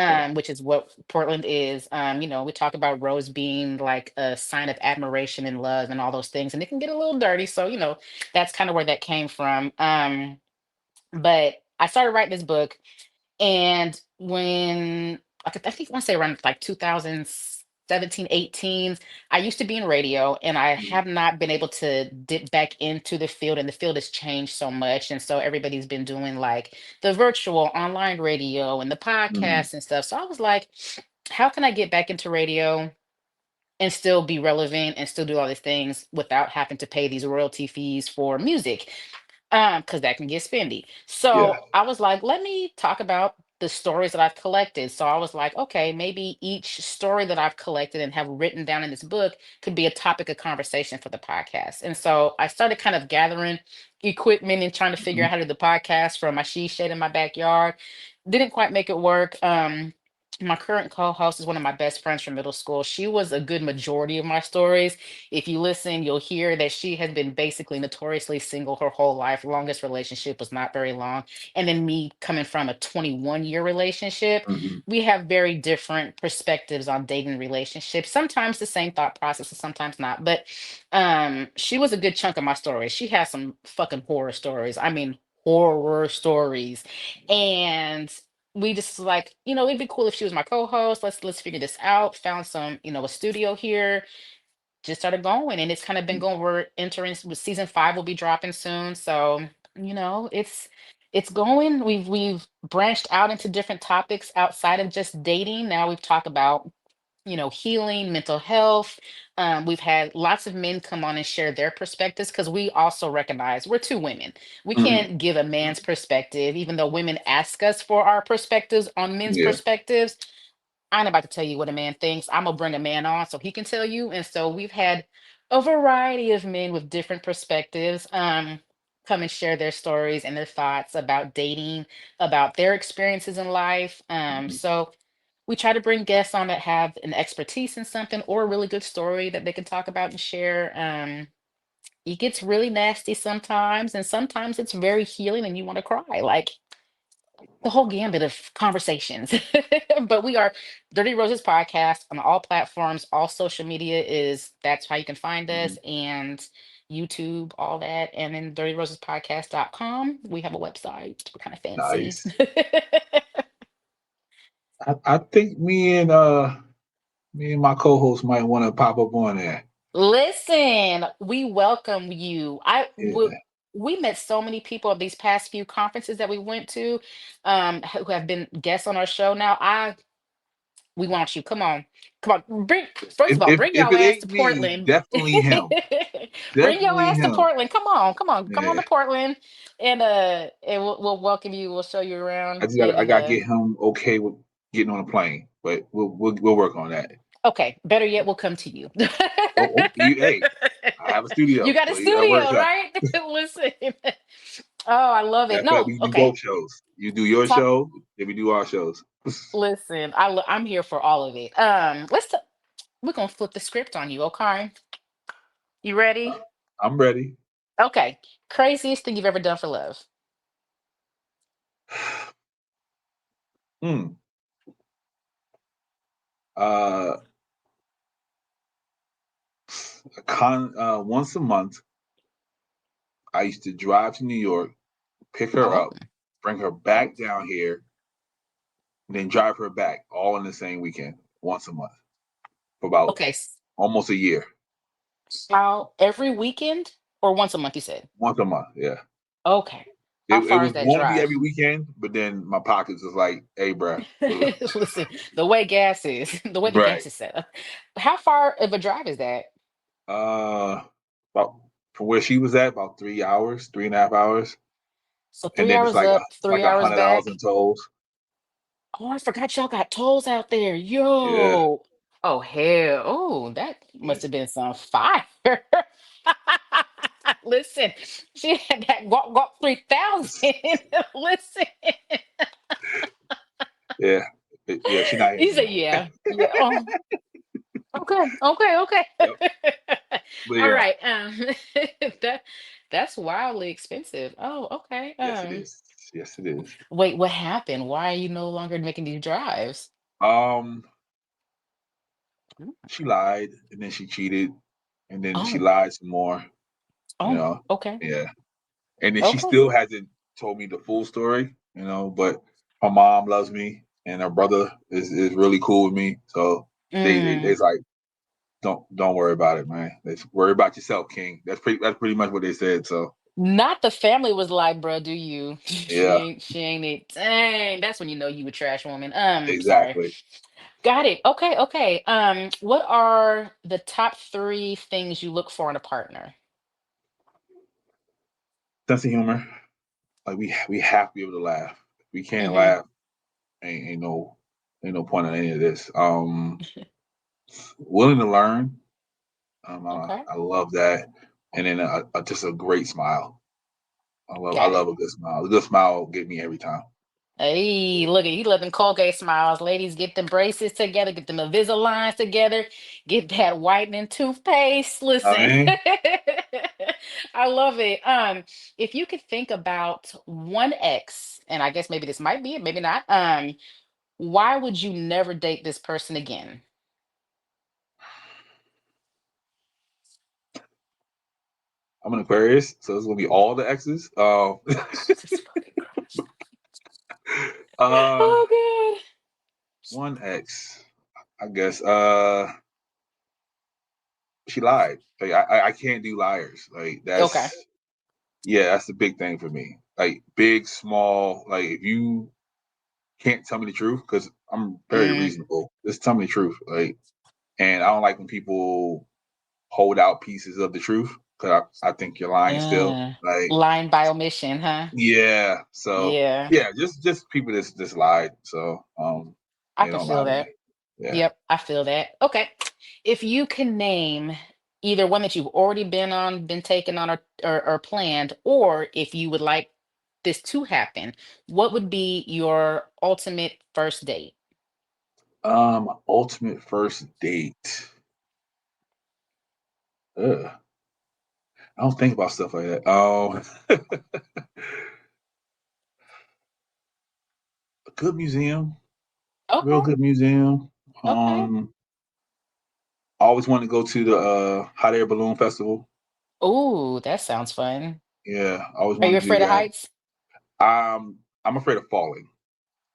Okay. which is what Portland is. We talk about rose being like a sign of admiration and love and all those things, and it can get a little dirty. So, that's kind of where that came from. But I started writing this book, and when I think I want to say around like 2016 17, 18. I used to be in radio, and I have not been able to dip back into the field, and the field has changed so much. And so everybody's been doing like the virtual online radio and the Mm-hmm. podcast and stuff. So I was like, how can I get back into radio and still be relevant and still do all these things without having to pay these royalty fees for music? Because that can get spendy. Yeah. So I was like, let me talk about the stories that I've collected. So I was like, okay, maybe each story that I've collected and have written down in this book could be a topic of conversation for the podcast. And so I started kind of gathering equipment and trying to figure Mm-hmm. out how to do the podcast from my she shed in my backyard. Didn't quite make it work. My current co-host is one of my best friends from middle school. She was a good majority of my stories. If you listen, you'll hear that she has been basically notoriously single her whole life. Longest relationship was not very long. And then me coming from a 21-year relationship, Mm-hmm. we have very different perspectives on dating relationships. Sometimes the same thought process and sometimes not. But she was a good chunk of my stories. She has some fucking horror stories. I mean, horror stories. And we just like, it'd be cool if she was my co-host. Let's figure this out. Found some, a studio here, just started going, and it's kind of been going. We're entering season 5 will be dropping soon. So, it's going. We've branched out into different topics outside of just dating. Now we've talked about, healing, mental health. We've had lots of men come on and share their perspectives because we also recognize we're two women. We Mm-hmm. can't give a man's perspective, even though women ask us for our perspectives on men's Yeah. perspectives. I ain't about to tell you what a man thinks. I'm gonna bring a man on so he can tell you. And so we've had a variety of men with different perspectives come and share their stories and their thoughts about dating, about their experiences in life. Mm-hmm. So we try to bring guests on that have an expertise in something or a really good story that they can talk about and share. It gets really nasty sometimes, and sometimes it's very healing and you want to cry. Like the whole gambit of conversations. But we are Dirty Roses Podcast on all platforms, all social media is that's how you can find Mm-hmm. us, and YouTube, all that. And then dirtyrosespodcast.com. We have a website. We're kind of fancy. Nice. I think me and my co-host might want to pop up on there. Listen, we welcome you. Yeah. We met so many people at these past few conferences that we went to, who have been guests on our show. Now, we want you. Come on. Bring First of all, bring If your it ass to ain't me, Portland. definitely him. Bring your Definitely ass to him. Portland. Come on Yeah. to Portland, and we'll welcome you. We'll show you around. I And gotta get him okay with getting on a plane, but we'll work on that. okay, better yet, we'll come to you. Hey, I have a You studio, got a so that works studio, out. right? Listen. Oh, I love it. That's why No, we do okay. both shows. You do your Talk. show, then we do our shows. Listen, I'm here for all of it. We're gonna flip the script on you, okay? You ready? I'm ready. Okay. Craziest thing you've ever done for love. Hmm. Uh, once a month, I used to drive to New York, pick her Oh, up, bring her back down here, and then drive her back all in the same weekend, once a month, for about okay. almost a year. How every weekend or once a month, you said? Once a month, yeah. Okay. It, How it far was is that going to be drive? every weekend, but then my pockets was like, "Hey, bruh." Listen, the way gas is, the way the Right. gas is set up. How far of a drive is that? Uh, about from where she was at, about 3 hours, 3.5 hours, So and three then it's hours like up, it's like 3 hours $100 in back. tolls. Oh, I forgot y'all got tolls out there. Yeah, Yo. Oh, hell. Oh, that yeah, must have been some fire. Listen, she had that walk 3000. Listen. yeah, yeah. She not here He no said, more. yeah. Yeah. Oh, okay. Okay. Yep. Okay. But All yeah, right. That that's wildly expensive. Oh, okay. yes, it is. Yes, it is. Wait, what happened? Why are you no longer making these drives? Um, Mm. she lied, and then she cheated, and then she Oh, lied some more. You oh, know, okay. yeah. And then she Okay. still hasn't told me the full story. But her mom loves me, and her brother is really cool with me. So They Mm. it's like don't worry about it, man. Let's worry about yourself, King. That's pretty much what they said. So Not the family was like, bruh, do you? She yeah, ain't, she ain't it. Dang, that's when you know you a trash woman. Sorry. exactly. Got it. Okay, okay. What are the top three things you look for in a partner? Sense of humor. Like we have to be able to laugh. If we can't Mm-hmm. laugh, ain't no point in any of this. Willing to learn. Okay. I love that, and then just a great smile. I Got love it. a good smile. A good smile get me every time. Hey, look at you, love them Colgate smiles. Ladies, get them braces together, get them Invisaligns together, get that whitening toothpaste. I Listen, mean, I love it. If you could think about one ex, and I guess maybe this might be it, maybe not. Why would you never date this person again? I'm an Aquarius, so it's gonna be all the X's. Jesus fucking Christ. uh, Oh one X, I guess. She lied. Like I can't do liars. Like God. Okay. that's the big thing for me. Like big, small. Like if you can't tell me the truth, because I'm very Mm, reasonable. Just tell me the truth. Like, and I don't like when people hold out pieces of the truth because I think you're lying still. uh, Like, lying by omission, huh? yeah. So Yeah, yeah, just people just lied. So I they could don't lie feel to me. that. Yeah. Yep, I feel that. Okay. If you can name either one that you've already been on, been taken on, or planned, or if you would like this to happen, what would be your ultimate first date? Ultimate first date. Ugh. I don't think about stuff like that. A good museum, real Okay. good museum. Okay. I always wanted to go to the hot air balloon festival. Ooh, that sounds fun. Yeah, I always Are you wanted to do afraid of that. heights? I'm afraid of falling.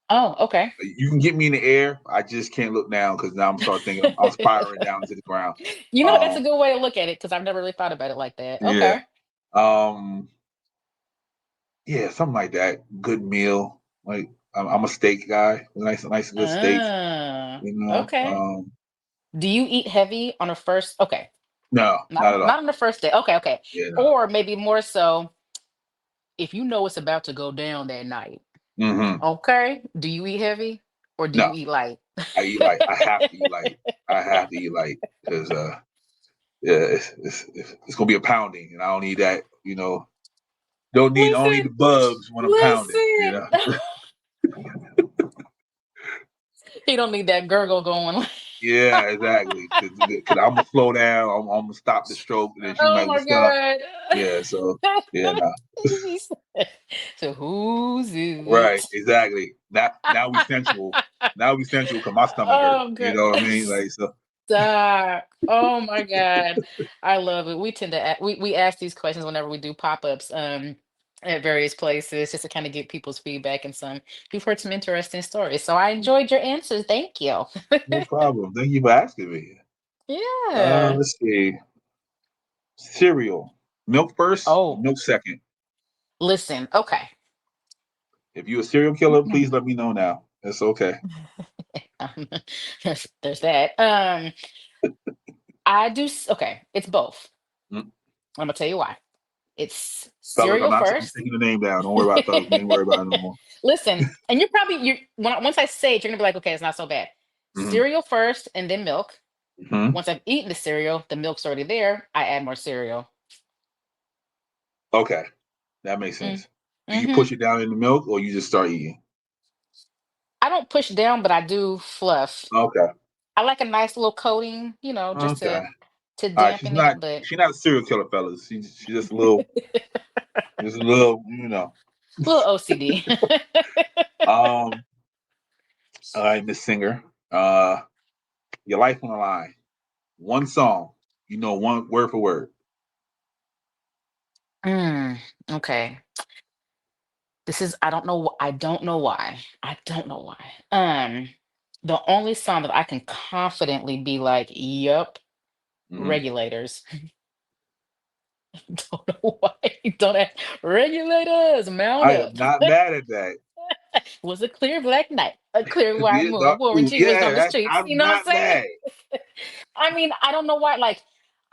Oh, okay. You can get me in the air. I just can't look down because now I'm start thinking I'm spiraling down to the ground. You know what? That's Um, a good way to look at it because I've never really thought about it like that. yeah. Okay. Um, yeah, something like that. Good meal. Like I'm a steak guy. Nice good steak. Ah, You know. okay. Do you eat heavy on a first? Okay, No, not not on, at not all. on the first day. Okay, okay. Yeah, no. Or maybe more so if you know it's about to go down that night. Hmm. Okay. Do you eat heavy or do you No, eat light? I eat light. I have to eat light. I have to eat light because yeah, it's gonna be a pounding, and I don't need that. I don't need Listen, the bubs when I'm pounding. listen. He don't need that gurgle going. Yeah, exactly. Because I'm gonna slow down. I'm gonna stop the stroke, and then she Oh might my stop. god. Yeah. So yeah, nah. He said, so who's Right. it? Exactly. Now we sensual. Now we sensual because my stomach hurt. Oh You god. know what I mean? Like so. Stop. Oh my God. I love it. We tend to we ask these questions whenever we do pop-ups at various places just to kind of get people's feedback and some we've heard some interesting stories. So I enjoyed your answers. Thank you. No problem. Thank you for asking me. Yeah. Let's see. Cereal. Milk first, Oh, milk second. listen. Okay. If you're a serial killer, please let me know now. It's okay. Um, there's that. Okay, it's both. Mm. I'm gonna tell you why. It's Fellas, cereal I'm first. taking the name down. Don't worry about it, fellas. We ain't worry about it no more. Listen, and once I say it, you're gonna be like, okay, it's not so bad. Hmm. Cereal first and then milk. Hmm. Once I've eaten the cereal, the milk's already there. I add more cereal. Okay. That makes Mm. sense. Do you Hmm. push it down in the milk or you just start eating? I don't push down, but I do fluff. Okay. I like a nice little coating, just Okay. to All right. dampen it, but She's not a serial killer, fellas. She's just a little. a little OCD. Um, all right, Miss Singer. Uh Your life on the line. One song. One word for word. Mm, okay. This is I don't know why. I don't know why. The only song that I can confidently be like, "Yup, Mhm. regulators." Don't know why. Don't ask. Regulators, mount I up. am not mad at that. Was a clear black night, a clear white Yeah, moon, warrant you was yeah, on the streets. I'm You know what not I'm saying? mad. I mean, I don't know why. Like,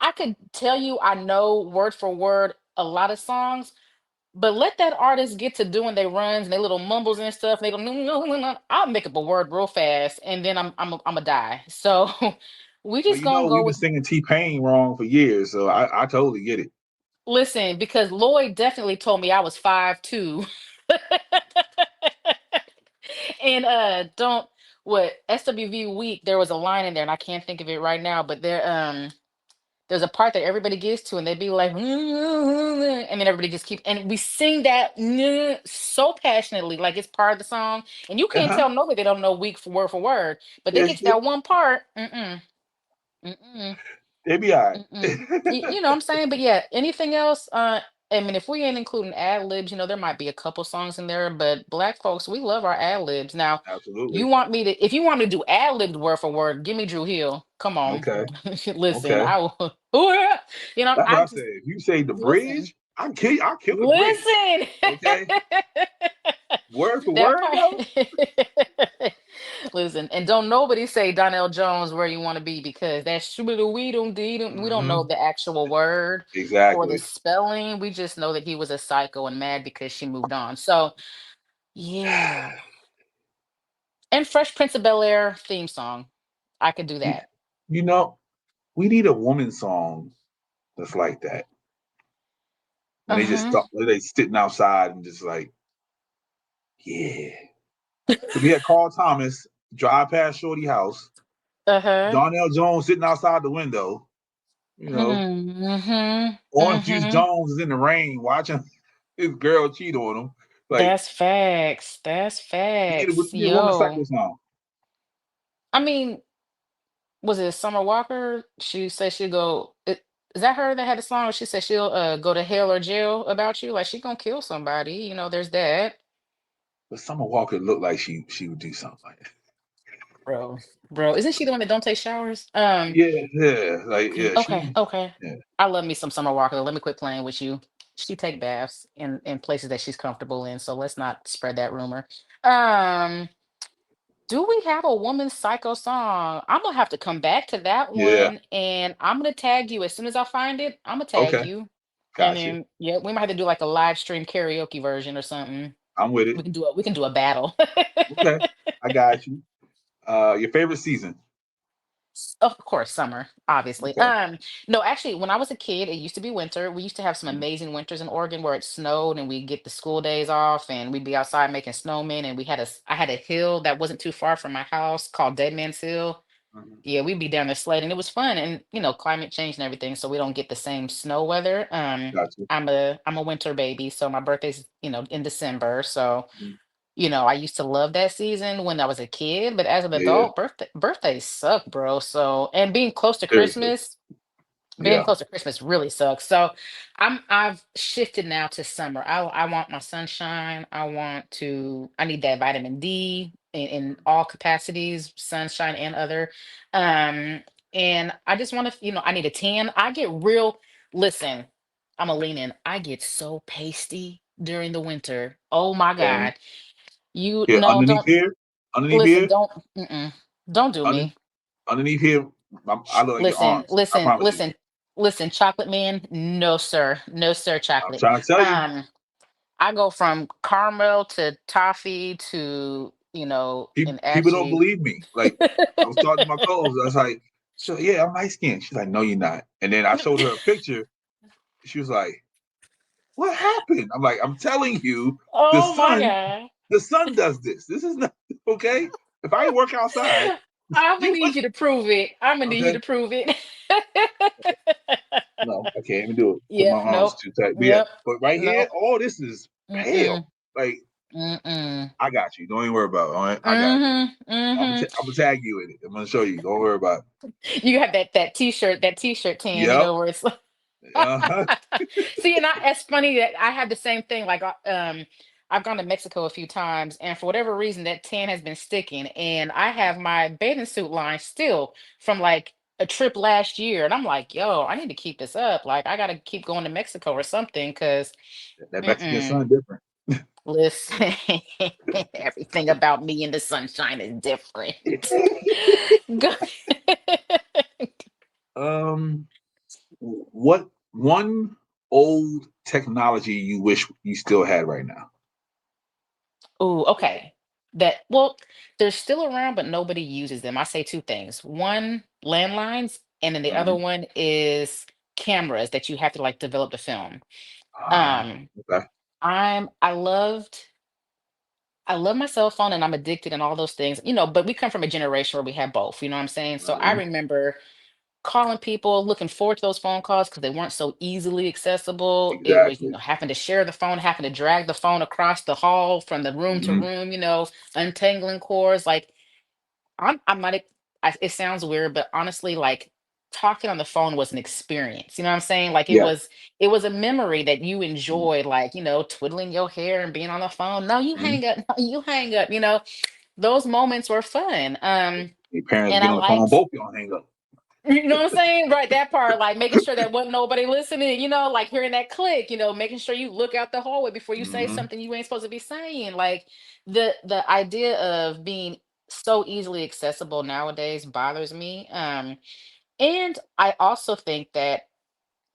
I could tell you I know word for word a lot of songs, but let that artist get to doing their runs and their little mumbles and stuff. They don't know. I'll make up a word real fast, and then I'm a die. So we Well, just gonna go we've been with singing T-Pain wrong for years, so I totally get it. listen because Lloyd definitely told me I was 5'2". And don't what SWV week there was a line in there and I can't think of it right now, but there's a part that everybody gets to and they'd be like and then everybody just keep and we sing that so passionately like it's part of the song and you can't Uh-huh. tell nobody they don't know week for word, but they Yes, get to that one part. Mm-mm. they be all Mm-mm. right. You know what I'm saying? But yeah, anything else? I mean, if we ain't including ad libs, there might be a couple songs in there, but black folks, we love our ad libs. Now, Absolutely. if you want me to do ad libs word for word, give me Drew Hill. Come on. Okay. Listen, Okay. I will, That's what I I just said. If you say the listen, bridge, I'll kill the bridge. listen. Okay. Word for That word part. though. Listen, and don't nobody say Donnell Jones where you want to be because that's we don't know Hmm. the actual word or the Exactly. spelling. We just know that he was a psycho and mad because she moved on. So yeah. And Fresh Prince of Bel Air theme song. I could do You, that. you know, we need a woman song that's like that. When they just Uh-huh. stop, when they sitting outside and just like, yeah. Because we had Carl Thomas drive past Shorty house, Uh-huh. Darnell Jones sitting outside the window, you know, Mm-hmm. Orange Juice Mm-hmm. Jones is in the rain watching his girl cheat on him. Like, That's facts. That's we facts. need a woman Yo. cycle song. I mean, was it Summer Walker? She said she'll go. Is that her that had the song? Where she said she'll go to hell or jail about you. Like she gonna kill somebody. There's that. But Summer Walker looked like she would do something like that. Bro, bro, isn't she the one that don't take showers? Yeah, yeah, like yeah, Okay, she okay. yeah. I love me some Summer Walker. Let me quit playing with you. She take baths in places that she's comfortable in. So let's not spread that rumor. Um, Do we have a woman psycho song? I'm gonna have to come back to that Yeah. one, and I'm gonna tag you as soon as I find it. I'm gonna tag Okay, you, and got you. then yeah, we might have to do like a live stream karaoke version or something. I'm with it. We can do a battle. Okay, I got you. Your favorite season? Of course, summer, obviously. Okay. No, actually, when I was a kid, it used to be winter. We used to have some Mhm. amazing winters in Oregon where it snowed and we'd get the school days off and we'd be outside making snowmen. And I had a hill that wasn't too far from my house called Dead Man's Hill. Mhm. Yeah, we'd be down there sledding. It was fun, and climate change and everything, so we don't get the same snow weather. Got you. I'm a winter baby, so my birthday's in December. So Mhm. I used to love that season when I was a kid, but as an Yeah, adult, birthdays suck, bro. So and seriously. being Yeah. close to Christmas really sucks. So I've shifted now to summer. I want my sunshine. I need that vitamin D in all capacities, sunshine and other. Um and I just want to, I need a tan. I get real listen, I'm a lean in. I get so pasty during the winter. Oh my Same. God. You Here, no, don't underneath listen, here, don't do under, me. underneath here, I look like your Listen, arms. I listen, promise you. listen, listen, chocolate man. No, sir. No, sir, I'm chocolate. trying to tell you. Um, I go from caramel to toffee to, and People don't actually believe me. Like I was talking to my co-host. I was like, "So yeah, I'm light skinned." She's like, "No, you're not." And then I showed her a picture. She was like, "What happened?" I'm like, "I'm telling you, the oh my sun, God. the sun does this. This is not okay. If I work outside, I'm gonna you need you to prove it. I'm gonna need you okay." to prove it. No, I can't even do it because my Yep, arms nope. too tight. But yeah, Yep, but right here, nope. all this is pale. Mm-mm. Like Mm-mm. I got you. Don't even worry about it. All right, I got you. Mm-hmm. Mm-hmm. I'm gonna tag you in it. I'm gonna show you. Don't worry about it. You have that t-shirt tan, Yep. where it's Uh-huh. See, and it's funny that I had the same thing. Like, I've gone to Mexico a few times, and for whatever reason, that tan has been sticking. And I have my bathing suit line still from like a trip last year, and I'm like, yo, I need to keep this up. Like, I gotta keep going to Mexico or something, because That Mexican mm-mm. sun different. Listen, everything about me in the sunshine is different. Go- Um, what one old technology you wish you still had right now? Ooh, okay. Well, they're still around, but nobody uses them. I say two things. One, landlines, and then the other Mhm. one is cameras that you have to like develop the film. Ah, Um, okay. I'm I love my cell phone and I'm addicted and all those things, but we come from a generation where we have both, you know what I'm saying? So I Uh-huh. remember calling people, looking forward to those phone calls because they weren't so easily accessible. It was, Exactly. having to share the phone, having to drag the phone across the hall from the room to Hmm. room, untangling cords. Like I'm not. It sounds weird, but honestly, like talking on the phone was an experience. You know what I'm saying? Like Yeah. it was a memory that you enjoyed, like twiddling your hair and being on the phone. No, you Hmm. hang up. No, you hang up. Those moments were fun. Your parents And get I on the phone, liked both y'all hang up. you know what I'm saying? Right, that part, like making sure that wasn't nobody listening, like hearing that click, making sure you look out the hallway before you say Hmm. something you ain't supposed to be saying. Like the idea of being so easily accessible nowadays bothers me. And I also think that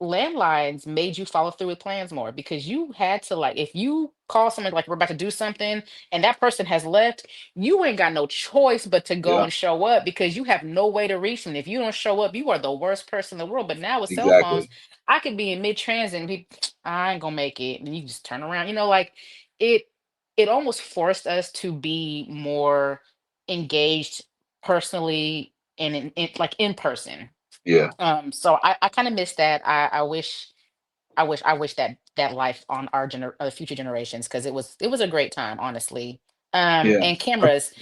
landlines made you follow through with plans more because you had to, like, if you call someone like we're about to do something and that person has left, you ain't got no choice but to go Yeah. and show up because you have no way to reach them. If you don't show up, you are the worst person in the world. But now with cell phones, Exactly. I could be in mid-transit and be, I ain't gonna make it, and you just turn around. Like it it almost forced us to be more engaged personally and like in person. Yeah. So I kind of miss that. I wish that life on our future generations, because it was a great time, honestly. Yeah. And cameras.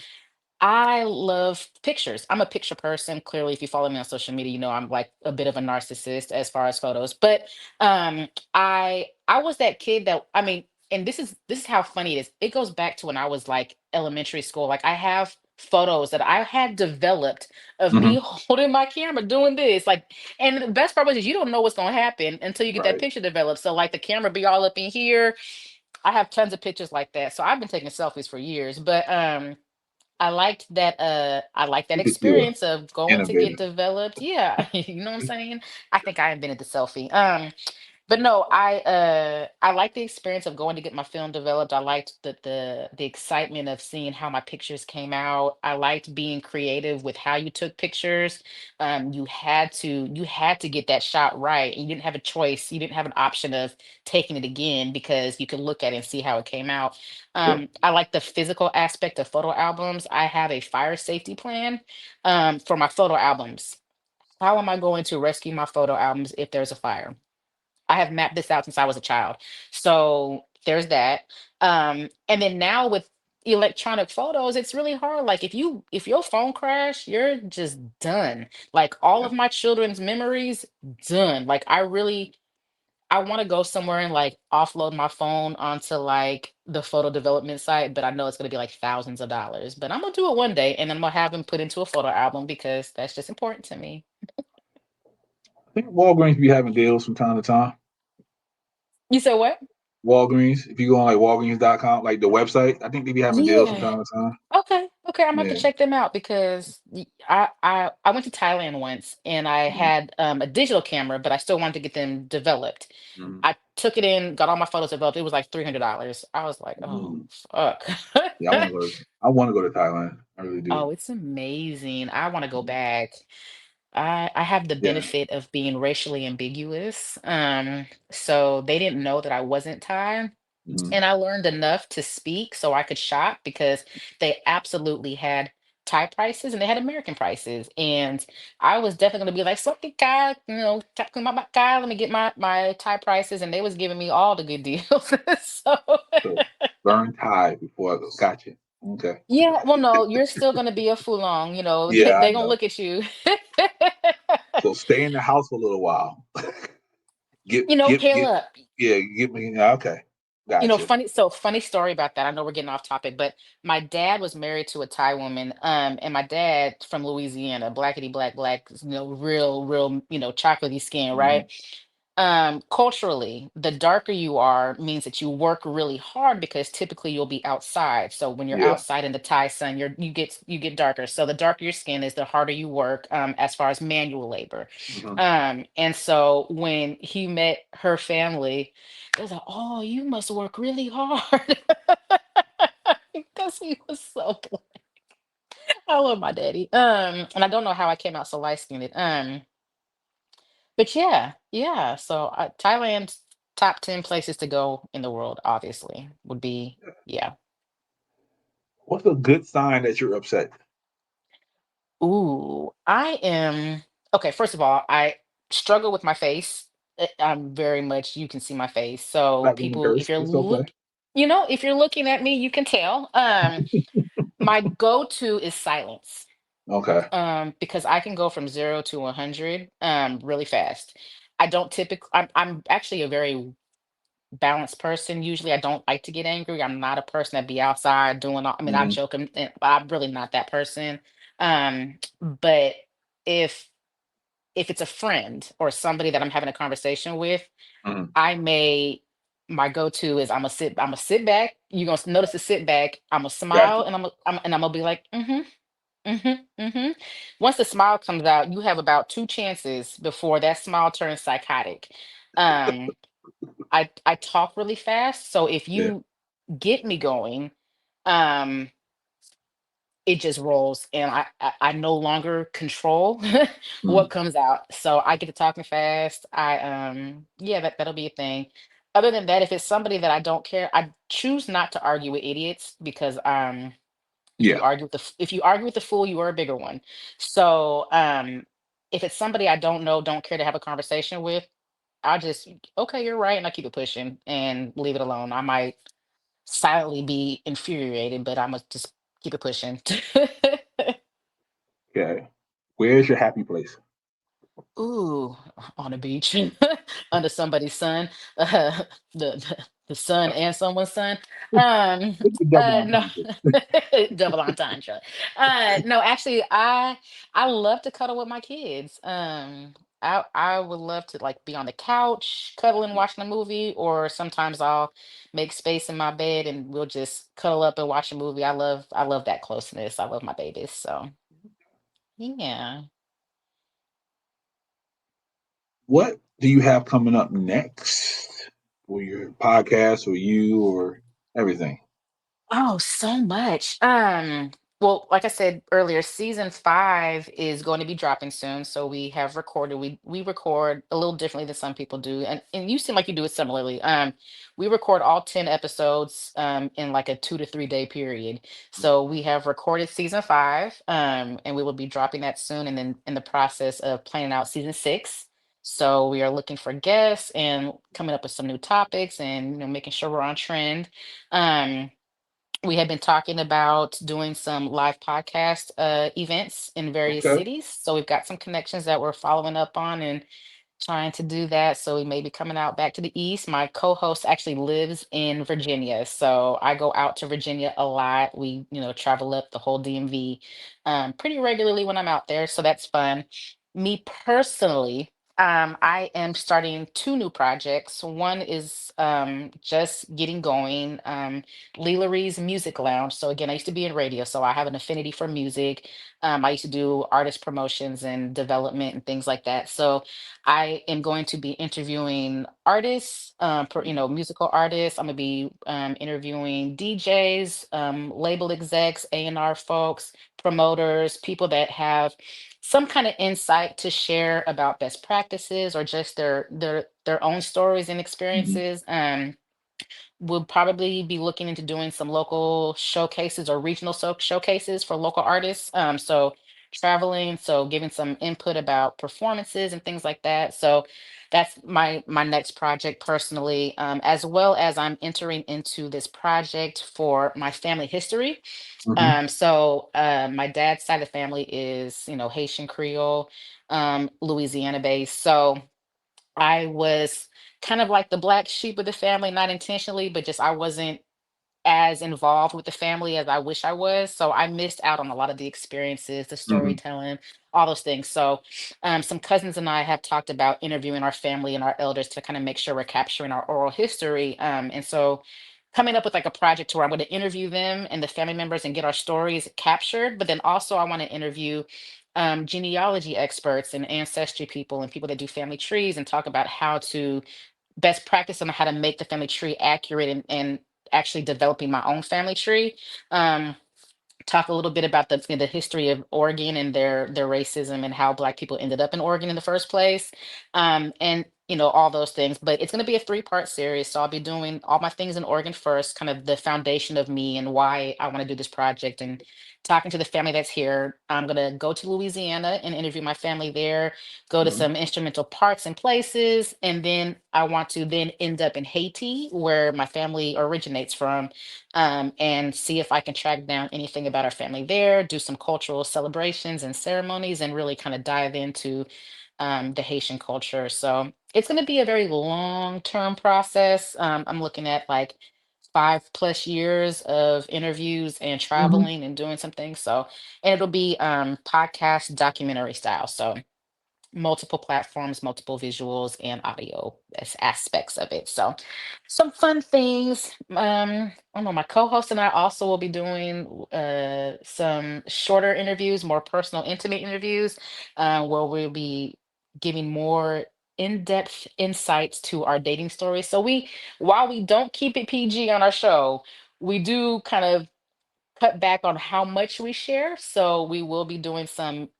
I love pictures. I'm a picture person. Clearly, if you follow me on social media, I'm like a bit of a narcissist as far as photos. But I was that kid that, I mean, and this is how funny it is. It goes back to when I was like elementary school. Like I have photos that I had developed of Hmm. me holding my camera doing this. Like, and the best part was is you don't know what's gonna happen until you get that Right. picture developed. So like the camera be all up in here. I have tons of pictures like that. So I've been taking selfies for years. But I like that Look at you, experience of going to get innovative. developed. Yeah. You know what I'm saying? I think I invented the selfie. But no, I like the experience of going to get my film developed. I liked the excitement of seeing how my pictures came out. I liked being creative with how you took pictures. You had to get that shot right, and you didn't have a choice. You didn't have an option of taking it again because you could look at it and see how it came out. Sure. I like the physical aspect of photo albums. I have a fire safety plan for my photo albums. How am I going to rescue my photo albums if there's a fire? I have mapped this out since I was a child. So there's that. And then now with electronic photos, it's really hard. Like if your phone crash, you're just done. Like all Yeah. of my children's memories, done. Like I want to go somewhere and like offload my phone onto like the photo development site, but I know it's gonna be like thousands of dollars. But I'm gonna do it one day and then I'm gonna have them put into a photo album because that's just important to me. I think Walgreens be having deals from time to time. You said what? Walgreens, if you go on like Walgreens.com, like the website, I think they be having deals from Yeah. time to time. Okay, okay, I'm gonna have to Yeah. check them out because I went to Thailand once and I Mhm. had a digital camera, but I still wanted to get them developed. Mhm. I took it in, got all my photos developed. It was like $300. I was like, oh Mm. fuck. Yeah, I want to go. I want to go to Thailand. I really do. Oh, it's amazing. I want to go back. I have the Yeah. benefit of being racially ambiguous. So they didn't know that I wasn't Thai. Mhm. And I learned enough to speak so I could shop because they absolutely had Thai prices and they had American prices. And I was definitely gonna be like, something Kai, let me get my Thai prices. And they was giving me all the good deals. So So learn Thai before I go. Gotcha. Okay. yeah, well, no, you're still gonna be a fulong, Yeah, I they gonna know. look at you. So stay in the house for a little while. Hail Get. up. Yeah, get me. Yeah, okay. Gotcha. Funny story about that. I know we're getting off topic, but my dad was married to a Thai woman, and my dad from Louisiana, blackity black, real, chocolatey skin, Hmm. right? Culturally, the darker you are means that you work really hard because typically you'll be outside. So when you're Yeah. outside in the Thai sun, you get darker. So the darker your skin is, the harder you work, as far as manual labor. Hmm. And so when he met her family, it was like, oh, you must work really hard. Because he was so black. I love my daddy. And I don't know how I came out so light skinned. But yeah, yeah. So Thailand's top 10 places to go in the world, obviously, would be, yeah. What's a good sign that you're upset? Ooh, I am okay. First of all, I struggle with my face. I'm very much, you can see my face. So Not gonna people, curse. It's okay. if you're looking at me, you can tell. My go-to is silence. Okay. Because I can go from 0 to 100 really fast. I don't typically I'm actually a very balanced person. Usually I don't like to get angry. I'm not a person that be outside doing all, I mean, I Hmm. joke, but I'm really not that person. But if if it's a friend or somebody that I'm having a conversation with, Hmm. I may my go-to is I'm gonna sit back. You're gonna notice the sit back. I'm gonna smile Gotcha. and I'm gonna be like, mm-hmm, mm-hmm, mm-hmm. Once the smile comes out, you have about two chances before that smile turns psychotic. Um, I talk really fast, so if Yeah. you get me going, um, it just rolls, and I no longer control what Mhm. comes out. So I get to talking fast. Yeah, that'll be a thing. Other than that, if it's somebody that I don't care, I choose not to argue with idiots because Yeah. if you argue with the fool, you are a bigger one. So if it's somebody I don't know, don't care to have a conversation with, I'll just, okay, you're right, and I keep it pushing and leave it alone. I might silently be infuriated, but I'm gonna just keep it pushing. Okay. Where's your happy place? Ooh, on the beach under somebody's sun, uh, the sun and someone's son. Um, It's the double no, entendre. double entendre. No, actually, I love to cuddle with my kids. I would love to like be on the couch, cuddling, watching a movie, or sometimes I'll make space in my bed and we'll just cuddle up and watch a movie. I love that closeness. I love my babies. So yeah. What do you have coming up next for your podcast or you or everything? Oh, so much. Well, like I said earlier, season 5 is going to be dropping soon. So we have recorded, we record a little differently than some people do. And you seem like you do it similarly. We record all 10 episodes in like a 2 to 3 day period. So we have recorded season 5, and we will be dropping that soon, and then in the process of planning out season 6. So we are looking for guests and coming up with some new topics and making sure we're on trend. Um we have been talking about doing some live podcast events in various Okay. cities. So we've got some connections that we're following up on and trying to do that. So we may be coming out back to the East. My co-host actually lives in Virginia. So I go out to Virginia a lot. We, travel up the whole DMV pretty regularly when I'm out there. So that's fun. Me personally, I am starting two new projects. One is just getting going. Leigh LaRie's Music Lounge. So again, I used to be in radio, so I have an affinity for music. I used to do artist promotions and development and things like that. So I am going to be interviewing artists, musical artists. I'm gonna be interviewing DJs, label execs, A&R folks, promoters, people that have some kind of insight to share about best practices or just their own stories and Hmm. experiences. We'll probably be looking into doing some local showcases or regional showcases for local artists. So traveling, so giving some input about performances and things like that. So that's my next project personally, as well as I'm entering into this project for my family history. Hmm. My dad's side of the family is Haitian Creole, Louisiana based. So I was kind of like the black sheep of the family, not intentionally, but just I wasn't as involved with the family as I wish I was. So I missed out on a lot of the experiences, the Hmm. storytelling, all those things. So some cousins and I have talked about interviewing our family and our elders to kind of make sure we're capturing our oral history. And so coming up with like a project where I'm going to interview them and the family members and get our stories captured. But then also I want to interview genealogy experts and ancestry people and people that do family trees and talk about how to best practice on how to make the family tree accurate and actually developing my own family tree. Um, Talk a little bit about the history of Oregon and their racism and how Black people ended up in Oregon in the first place, and all those things. But it's going to be a three-part series, so I'll be doing all my things in Oregon first, kind of the foundation of me and why I want to do this project, and talking to the family that's here. I'm going to go to Louisiana and interview my family there, go to Hmm. some instrumental parts and places, and then I want to then end up in Haiti, where my family originates from, and see if I can track down anything about our family there, do some cultural celebrations and ceremonies, and really kind of dive into the Haitian culture. So it's going to be a very long term process. I'm looking at like 5+ years of interviews and Hmm. traveling and doing some things. So, and it'll be podcast documentary style. So multiple platforms, multiple visuals and audio as aspects of it. So some fun things. I don't know, my co-host and I also will be doing some shorter interviews, more personal, intimate interviews, where we'll be giving more in-depth insights to our dating stories. So while we don't keep it PG on our show, we do kind of cut back on how much we share. So we will be doing some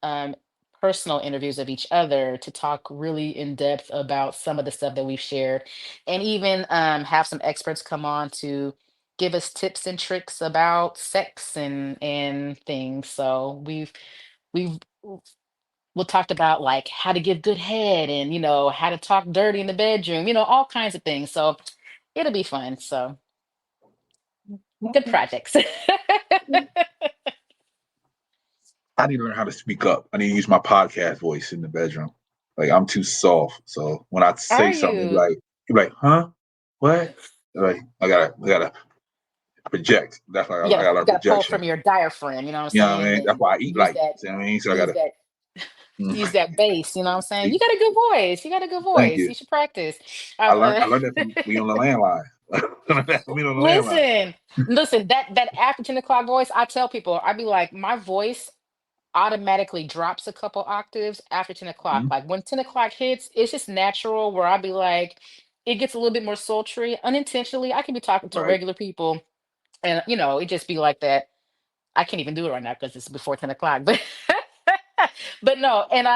personal interviews of each other to talk really in depth about some of the stuff that we've shared, and even have some experts come on to give us tips and tricks about sex and things. So we've we'll talked about like how to give good head and how to talk dirty in the bedroom, all kinds of things. So it'll be fun. So good Okay. projects. I need to learn how to speak up. I need to use my podcast voice in the bedroom. Like I'm too soft. So when I say Are something, you? you're like, huh? What? Like I gotta project. That's why I You got a gotta pull from projection. your diaphragm, you know what I'm You know what I saying? mean? That's And why I eat use light. that, You know what I mean? So I use gotta that, use that bass, you know what I'm saying? see. You got a good voice. You got a good Thank voice. you. You should practice. I I've learned I learned that from being on the landline. Being on the landline. listen, listen, that after 10 o'clock voice, I tell people, I be like, my voice automatically drops a couple octaves after 10 o'clock. Mhm. Like when 10 o'clock hits, it's just natural where I'll be like, it gets a little bit more sultry unintentionally. I can be talking to Right. regular people and it just be like that. I can't even do it right now because it's before 10 o'clock. But but no, and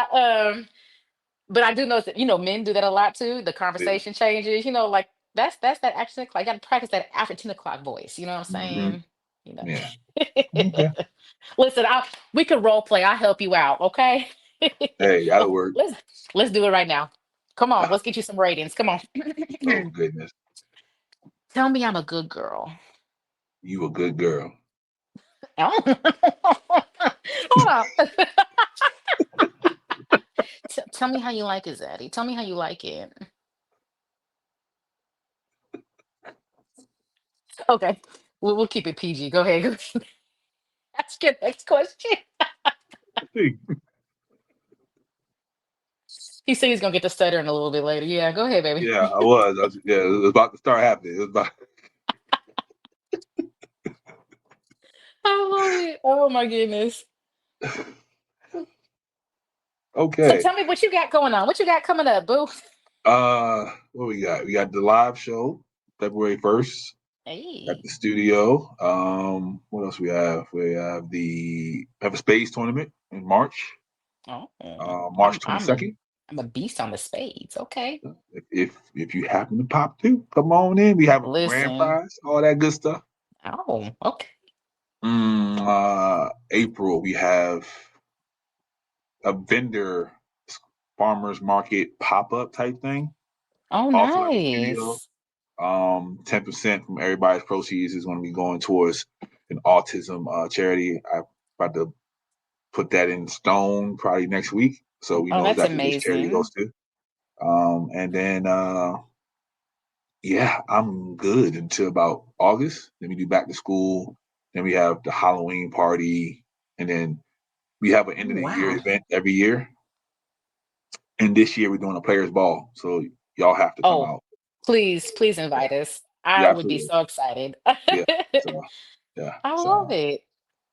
but I do know that men do that a lot too. The Yeah. conversation changes, like that's that after 10 o'clock. You gotta practice that after 10 o'clock voice. You know what I'm Hmm. saying? You know. Yeah. Okay. Listen, we can role play. I'll help you out, okay? Hey, that'll Oh, work. let's do it right now. Come on, let's get you some ratings. Come on. Oh goodness. Tell me I'm a good girl. You a good girl. Oh. Hold on. Tell me how you like it, Zaddy. Tell me how you like it. Okay. We'll keep it PG. Go ahead. Ask your next question. He said he's gonna get to stuttering a little bit later. Yeah, go ahead, baby. Yeah, I was. Yeah, it was about to start happening. It was about. I love it. Oh my goodness. So Okay. tell me what you got going on. What you got coming up, boo? What we got? We got the live show February 1st at Hey. the studio. What else we have? We have a space tournament in March. Oh, March 22nd. I'm a beast on the spades. Okay. If you happen to pop through, come on in. We have a grand Listen. prize, all that good stuff. Oh, okay. April we have a vendor farmers market pop up type thing, Oh, also at the studio. nice. 10% from everybody's proceeds is going to be going towards an autism charity. I'm about to put that in stone probably next week, so we Oh, know that's exactly which charity it amazing. goes to. And then yeah, I'm good until about August. Then we do back to school. Then we have the Halloween party, and then we have an Oh, end of the year wow. event every year. And this year we're doing a players ball, so y'all have to come Oh, out. please, please invite Yeah, us. I yeah, would be absolutely. so excited. Yeah. So yeah, I love so it.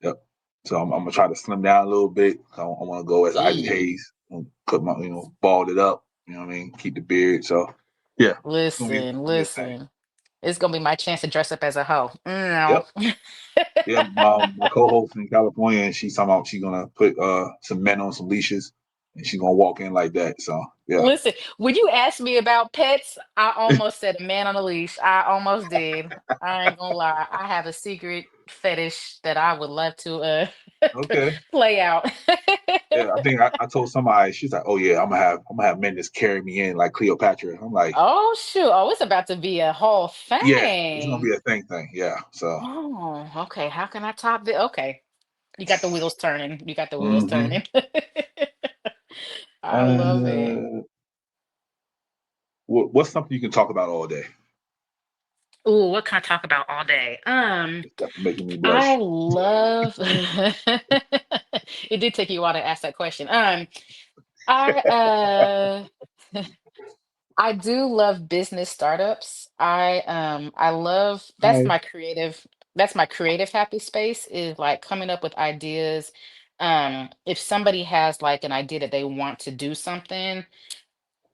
yep. So I'm gonna try to slim down a little bit. I want to go as Isaac Mm. Hayes and cut my balled it up. You know what I mean? Keep the beard. So yeah, it's Listen, gonna be a thing. listen. It's gonna be my chance to dress up as a hoe. Yep. No. Yeah, my co-host in California, and she's talking about she's gonna put some men on some leashes, and she's gonna walk in like that. So yeah, Listen, when you asked me about pets, I almost said a man on a leash. I almost did. I ain't gonna lie. I have a secret fetish that I would love to okay. play out. Yeah, I think I told somebody she's like, oh yeah, I'm gonna have men just carry me in like Cleopatra. I'm like, Oh shoot. Oh, it's about to be a whole yeah, it's gonna thing. be a thing. Yeah, so. Oh, okay. How can I top it? Okay. You got the wheels turning. You got the wheels hmm turning. I love it. Uh, what's something you can talk about all day? Ooh, what can I talk about all day? It's definitely making me I blush. love it did take you a while to ask that question. I I do love business startups. I love Hi. that's my creative happy space is like coming up with ideas. If somebody has like an idea that they want to do something,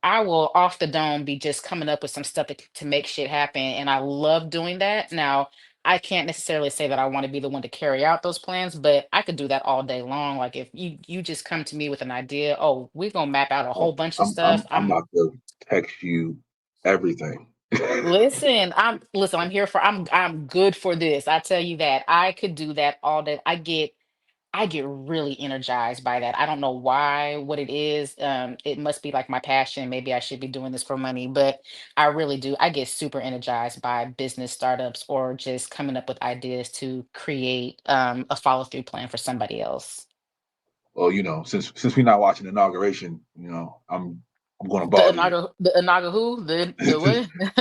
I will off the dome be just coming up with some stuff to make shit happen. And I love doing that. Now, I can't necessarily say that I want to be the one to carry out those plans, but I could do that all day long. Like if you just come to me with an idea, oh, we're gonna map out a Oh, whole bunch of I'm stuff. I'm about to text you everything. listen, I'm good for this. I tell you that. I could do that all day. I get really energized by that. I don't know why, what it is. It must be like my passion. Maybe I should be doing this for money, but I really do. I get super energized by business startups or just coming up with ideas to create a follow through plan for somebody else. Well, since we're not watching the inauguration, I'm going to bother you. The Inaga who? The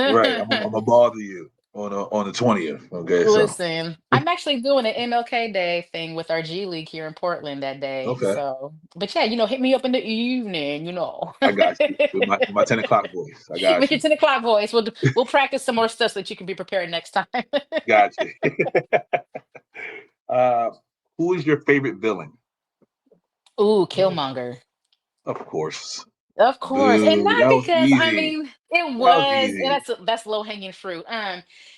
Right, I'm what? gonna bother you on the 20th. Okay, so Listen, I'm actually doing an MLK Day thing with our G League here in Portland that day. okay, So, but yeah, hit me up in the evening. I got you with my 10 o'clock voice. I got With your you, 10 o'clock voice, we'll practice some more stuff so that you can be prepared next time. got you. uh, who is your favorite villain? Ooh, Killmonger. Of course. Of course, and Boo, not that was because I easy. mean it That was was, and easy. that's low hanging fruit.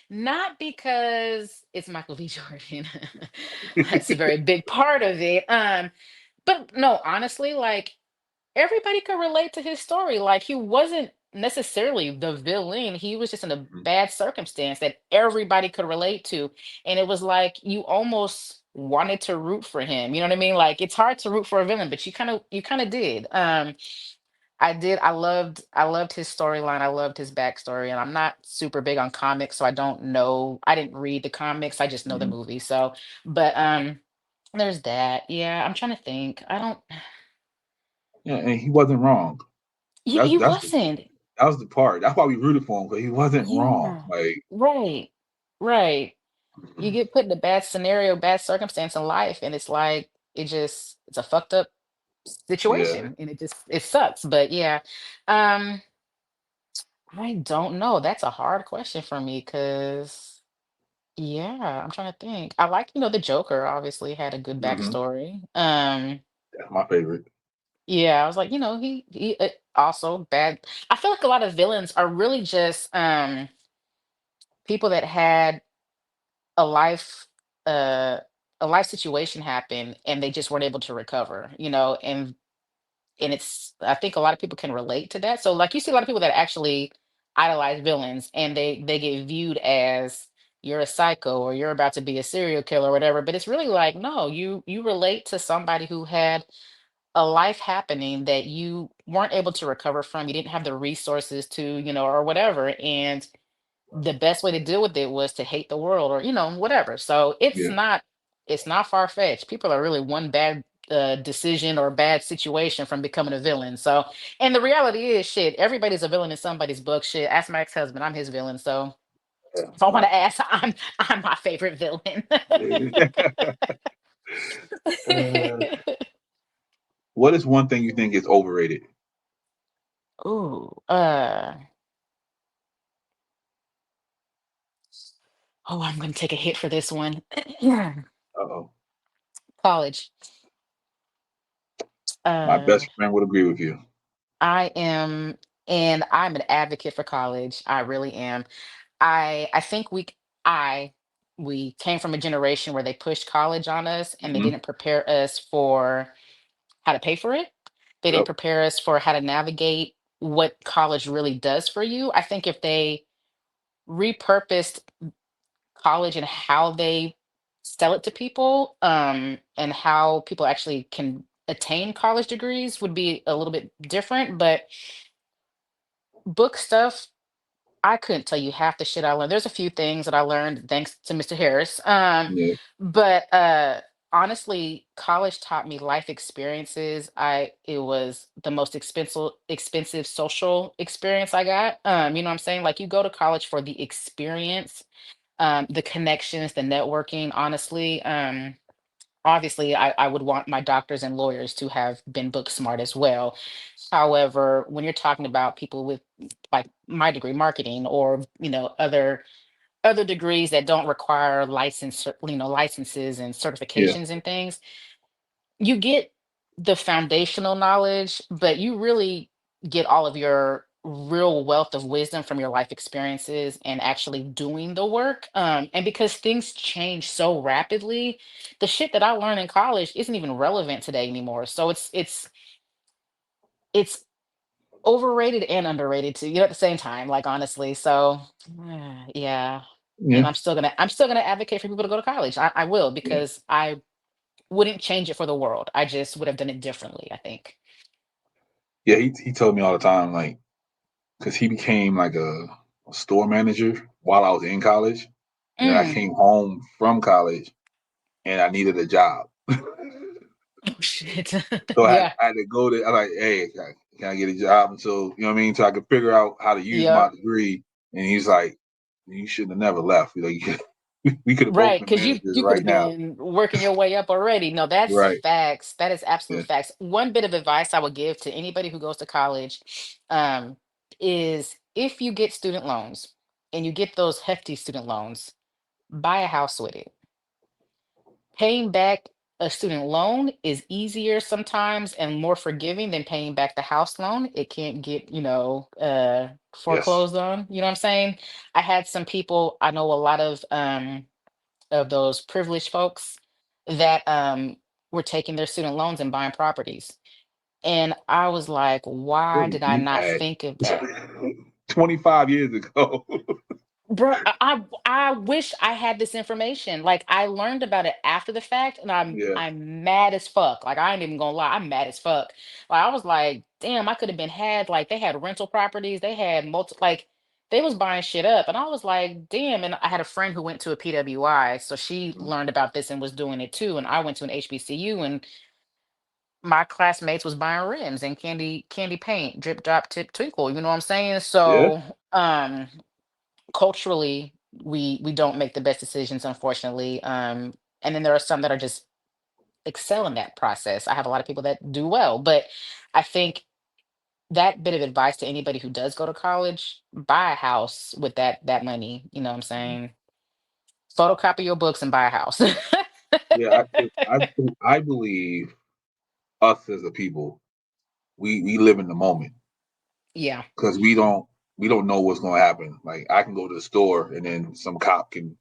Not because it's Michael B. Jordan. That's a very big part of it. But no, honestly, like everybody could relate to his story. Like he wasn't necessarily the villain. He was just in a Mhm. bad circumstance that everybody could relate to. And it was like you almost wanted to root for him. You know what I mean? Like it's hard to root for a villain, but you kind of did. I did. I loved his storyline. I loved his backstory. And I'm not super big on comics, so I don't know. I didn't read the comics. I just know the Mhm. movie. So, but there's that. Yeah, I'm trying to think. I don't Yeah, and he wasn't wrong. he, That's he that's the, wasn't. that was the part. That's why we rooted for him because he wasn't wrong. Yeah. Like, Right. Right. You get put in a bad scenario, bad circumstance in life, and it's like it's a fucked up yeah, situation and it sucks. But yeah. Um, I don't know. That's a hard question for me because yeah, I'm trying to think. I like, the Joker obviously had a good hmm backstory. that's my favorite. Yeah, I was like, he also bad. I feel like a lot of villains are really just people that had a life uh a life situation happen and they just weren't able to recover, and it's I think a lot of people can relate to that. So like you see a lot of people that actually idolize villains and they get viewed as you're a psycho or you're about to be a serial killer or whatever, but it's really like no, you relate to somebody who had a life happening that you weren't able to recover from, you didn't have the resources to, or whatever, and the best way to deal with it was to hate the world or whatever. So Yeah, it's not far-fetched. People are really one bad decision or bad situation from becoming a villain. So, and the reality is, shit, everybody's a villain in somebody's book. Shit, ask my ex-husband, I'm his villain. So, Yeah, if I want my, to ask, I'm my favorite villain. uh, what is one thing you think is overrated? Ooh, oh, I'm gonna take a hit for this one. Uh-oh. College. My Uh, best friend would agree with you. I am, and I'm an advocate for college. I really am. I think I we came from a generation where they pushed college on us and they Hmm. didn't prepare us for how to pay for it. They didn't Yep. prepare us for how to navigate what college really does for you. I think if they repurposed college and how they sell it to people, and how people actually can attain college degrees would be a little bit different. But book stuff, I couldn't tell you half the shit I learned. There's a few things that I learned thanks to Mr. Harris. Yeah. But honestly, college taught me life experiences. It was the most expensive social experience I got. You know what I'm saying? Like you go to college for the experience, the connections, the networking, honestly. Obviously, I would want my doctors and lawyers to have been book smart as well. However, when you're talking about people with like my degree, marketing, or other degrees that don't require licenses and Yeah. certifications and things, you get the foundational knowledge, but you really get all of your real wealth of wisdom from your life experiences and actually doing the work. And because things change so rapidly, the shit that I learned in college isn't even relevant today anymore. So it's overrated and underrated too, at the same time, like honestly. So yeah. And Yeah. I'm still gonna advocate for people to go to college. I will, Yeah. because I wouldn't change it for the world. I just would have done it differently, I think. Yeah. He told me all the time, like, because he became like a store manager while I was in college. And then I Mm. came home from college and I needed a job. Oh shit. So Yeah. I had to go there. I like, hey, can I get a job until you know what I mean? So I could figure out how to use my Yep. degree. And he's like, you should have never left. Like, we could have both Right. been Because you managers you could right have now. been working your way up already. No, that's Right. facts. That is absolute Yeah. facts. One bit of advice I would give to anybody who goes to college, um, is if you get student loans and you get those hefty student loans, buy a house with it. Paying back a student loan is easier sometimes and more forgiving than paying back the house loan. It can't get, Yes. foreclosed on. You know what I'm saying? I had some people, I know a lot of those privileged folks that were taking their student loans and buying properties. And I was like, What why are did I you not at? think of that? 25 years ago. Bro, I wish I had this information. Like I learned about it after the fact, and I'm Yeah. I'm mad as fuck. Like I ain't even gonna lie, I'm mad as fuck. Like I was like, damn, I could have been had. Like they had rental properties, they had like they was buying shit up, and I was like, damn. And I had a friend who went to a PWI, so she learned about this and was doing it too. And I went to an HBCU, and my classmates was buying rims and candy paint, drip drop tip twinkle. You know what I'm saying? Yeah. So culturally we don't make the best decisions, unfortunately. And then there are some that are just excel in that process. I have a lot of people that do well, but I think that bit of advice to anybody who does go to college: buy a house with that money. You know what I'm saying? Photocopy your books and buy a house. Yeah. I believe us as a people, we live in the moment Yeah. because we don't know what's going to happen. Like I can go to the store and then some cop can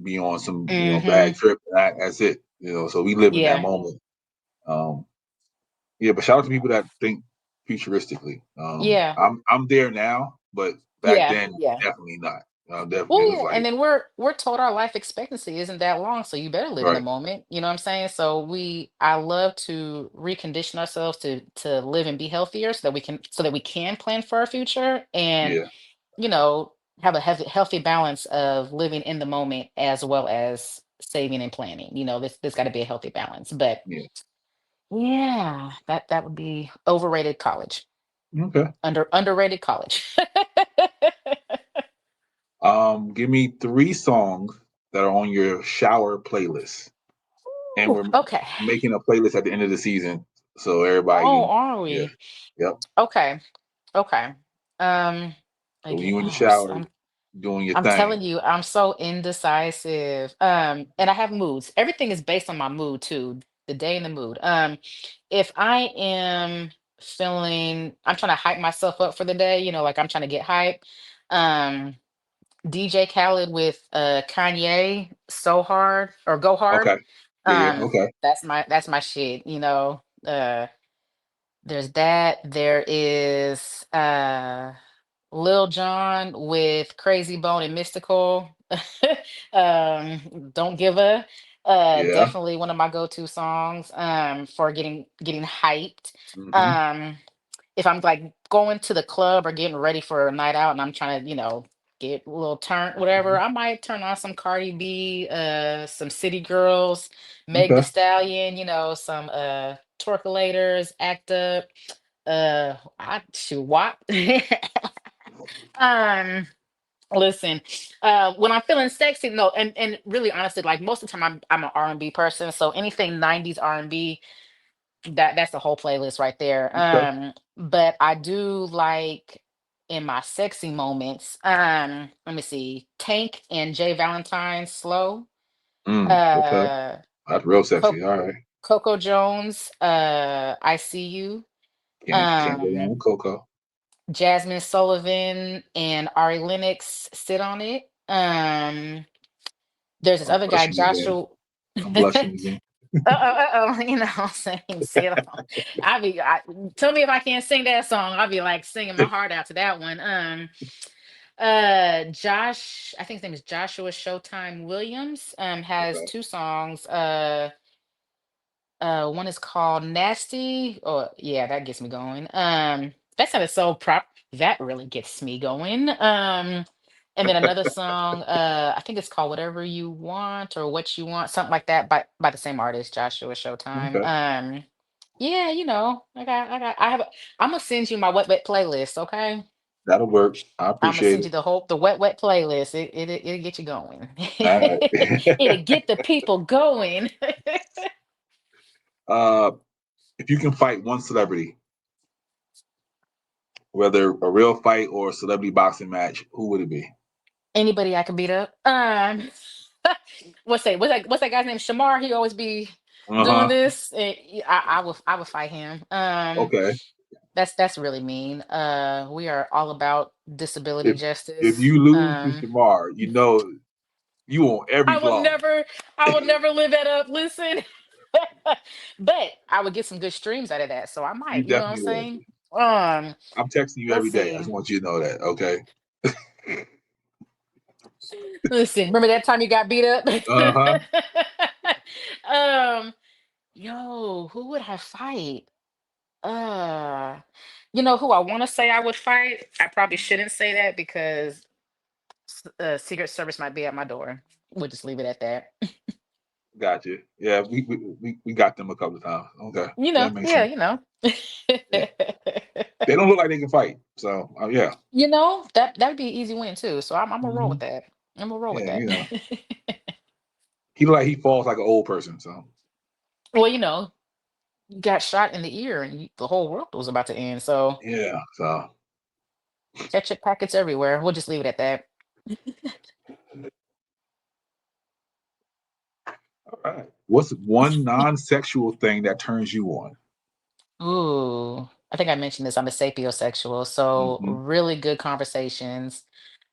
be on some bad Hmm. trip. And that's it. So we live in that Yeah. moment. Um, yeah, but shout out to people that think futuristically. Yeah. I'm there now, but back Yeah. then Yeah. definitely not. Definitely it Well, was yeah, and like then we're told our life expectancy isn't that long, so you better live in the right. moment. You know what I'm saying? So I love to recondition ourselves to live and be healthier, so that we can plan for our future, and Yeah, you know have a healthy balance of living in the moment as well as saving and planning. There's got to be a healthy balance. But yeah. Yeah, that would be overrated college. Okay. Underrated college. Give me three songs that are on your shower playlist, and Ooh, we're okay. making a playlist at the end of the season, so everybody Oh, can. are Yeah. we? Yep. Okay. Okay. Um, So when again, you in the oh, shower doing your I'm thing. telling you, I'm so indecisive. And I have moods. Everything is based on my mood too, the day and the mood. If I am feeling, I'm trying to hype myself up for the day, like I'm trying to get hype. Um, DJ Khaled with Kanye, So Hard or Go Hard. Okay. Yeah. Yeah. Okay. That's my shit, there's that. There is Lil Jon with Crazy Bone and Mystical. Don't Give a Yeah. definitely one of my go-to songs for getting hyped. Hmm. Um if I'm like going to the club or getting ready for a night out and I'm trying to, get a little turn, whatever, I might turn on some Cardi B, some City Girls, Meg The Okay. Stallion, some Twerkulators, Act Up, I shoot WAP. um Listen, when I'm feeling sexy, no, and really honestly, like most of the time I'm an R&B person, so anything 90s R&B, that's the whole playlist right there. Okay. But I do like in my sexy moments, let me see, Tank and Jay Valentine Slow, Okay. uh That's real Co- sexy. All right. Coco Jones, I See You, Can't go wrong um with Coco. Jasmine Sullivan and Ari Lennox Sit on It. There's this I'm other guy, blushing again. Joshua. I'm blushing again. I'm saying, say it all. Tell me if I can't sing that song. I'll be like singing my heart out to that one. I think his name is Joshua Showtime Williams. Has Okay. two songs. One is called Nasty. Oh, yeah, that gets me going. That sounded so prop. That really gets me going. And then another song, I think it's called Whatever You Want or What You Want, something like that, by the same artist, Joshua Showtime. Okay. Yeah, I'm gonna send you my wet playlist, okay? That'll work. I I'm gonna appreciate send you it. the wet playlist. It'll get you going. All It'll right. get the people going. uh, if you can fight one celebrity, whether a real fight or a celebrity boxing match, who would it be? Anybody I can beat up. What's that guy's name? Shamar. He always be Uh doing huh. this. I would fight him. Okay. That's really mean. We are all about disability If if justice. you lose to Shamar, you know you on every I would vlog. never, I would never live that up. Listen, but I would get some good streams out of that. So I You might. You know what I'm definitely would. saying? Um, I'm texting you let's every day. I just see. want you to know that. Okay. Listen, remember that time you got beat up? Uh huh. um, Yo, who would I fight? Uh, who I want to say I would fight? I probably shouldn't say that because Secret Service might be at my door. We'll just leave it at that. Gotcha. Yeah, we got them a couple of times. Okay, that makes Yeah, sense. Yeah, you they don't look like they can fight. So yeah. that would be an easy win too. So I'm gonna roll Hmm. with that. I'm gonna roll with Yeah, that. he look like he falls like an old person. So Well, you got shot in the ear and the whole world was about to end. So yeah. So ketchup packets everywhere. We'll just leave it at that. all right. What's one non-sexual thing that turns you on? Ooh, I think I mentioned this. I'm a sapiosexual, so Hmm. really good conversations.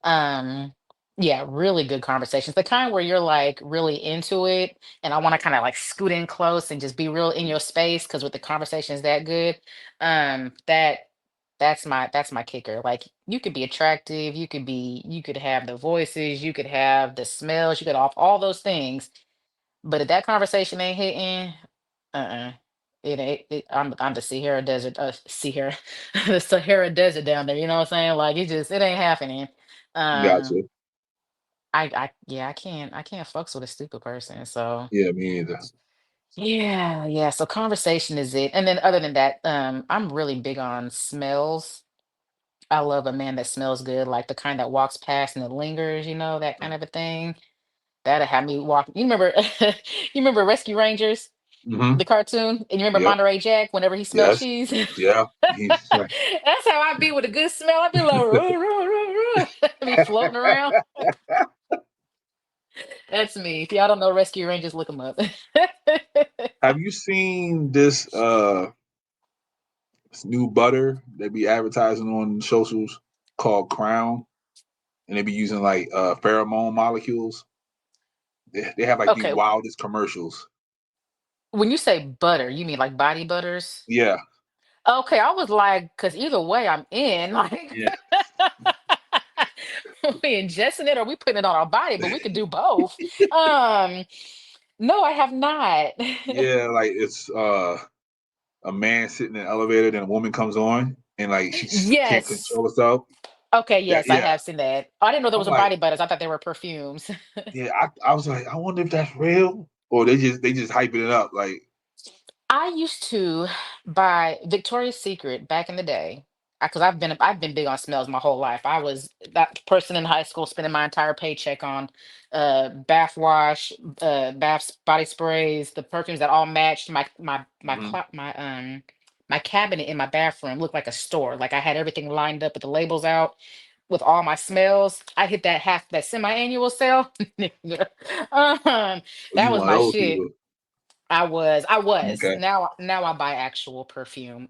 Um, yeah, really good conversations. The kind where you're like really into it, and I want to kind of like scoot in close and just be real in your space because with the conversations that good, um, that that's my kicker. Like you could be attractive, you could have the voices, you could have the smells, you could have all those things, but if that conversation ain't hitting, uh-uh. I'm the Sahara Desert, Sahara, the Sahara Desert down there. You know what I'm saying? Like it ain't happening. Um, Gotcha. yeah, I can't fucks with a stupid person. So Yeah, me either. Yeah, yeah. So conversation is it. And then other than that, I'm really big on smells. I love a man that smells good, like the kind that walks past and it lingers, that kind of a thing. That'll have me walk. You remember you remember Rescue Rangers, Hmm. the cartoon? And you remember Yep. Monterey Jack whenever he smelled Yes. cheese? Yeah. He's right. That's how I be with a good smell. I be like, "Roo, roo, roo, roo." Be floating around. That's me. If y'all don't know Rescue Rangers, look them up. Have you seen this new butter they be advertising on socials called Crown, and they be using like pheromone molecules. They have like the Okay, wildest commercials. when you say butter, you mean like body butters? Yeah. Okay, I was like, because either way, I'm in. Like, Yeah. we ingesting it or we putting it on our body, but we could do both. Um, no, I have not. Yeah, like it's a man sitting in an elevator, then a woman comes on and like can't Yes. control herself. Okay, That yes, I yeah. have seen that. Oh, I didn't know there I'm was a like, body butters. I thought they were perfumes. yeah, I was like, I wonder if that's real. Or they just hyping it up. Like, I used to buy Victoria's Secret back in the day because I've been big on smells my whole life. I was that person in high school spending my entire paycheck on bath wash, body sprays, the perfumes that all matched mhm, my cabinet in my bathroom looked like a store. Like I had everything lined up with the labels out with all my smells. I hit that semi-annual sale. um, that you was one of my those shit. people. I was. Okay. Now I buy actual perfume.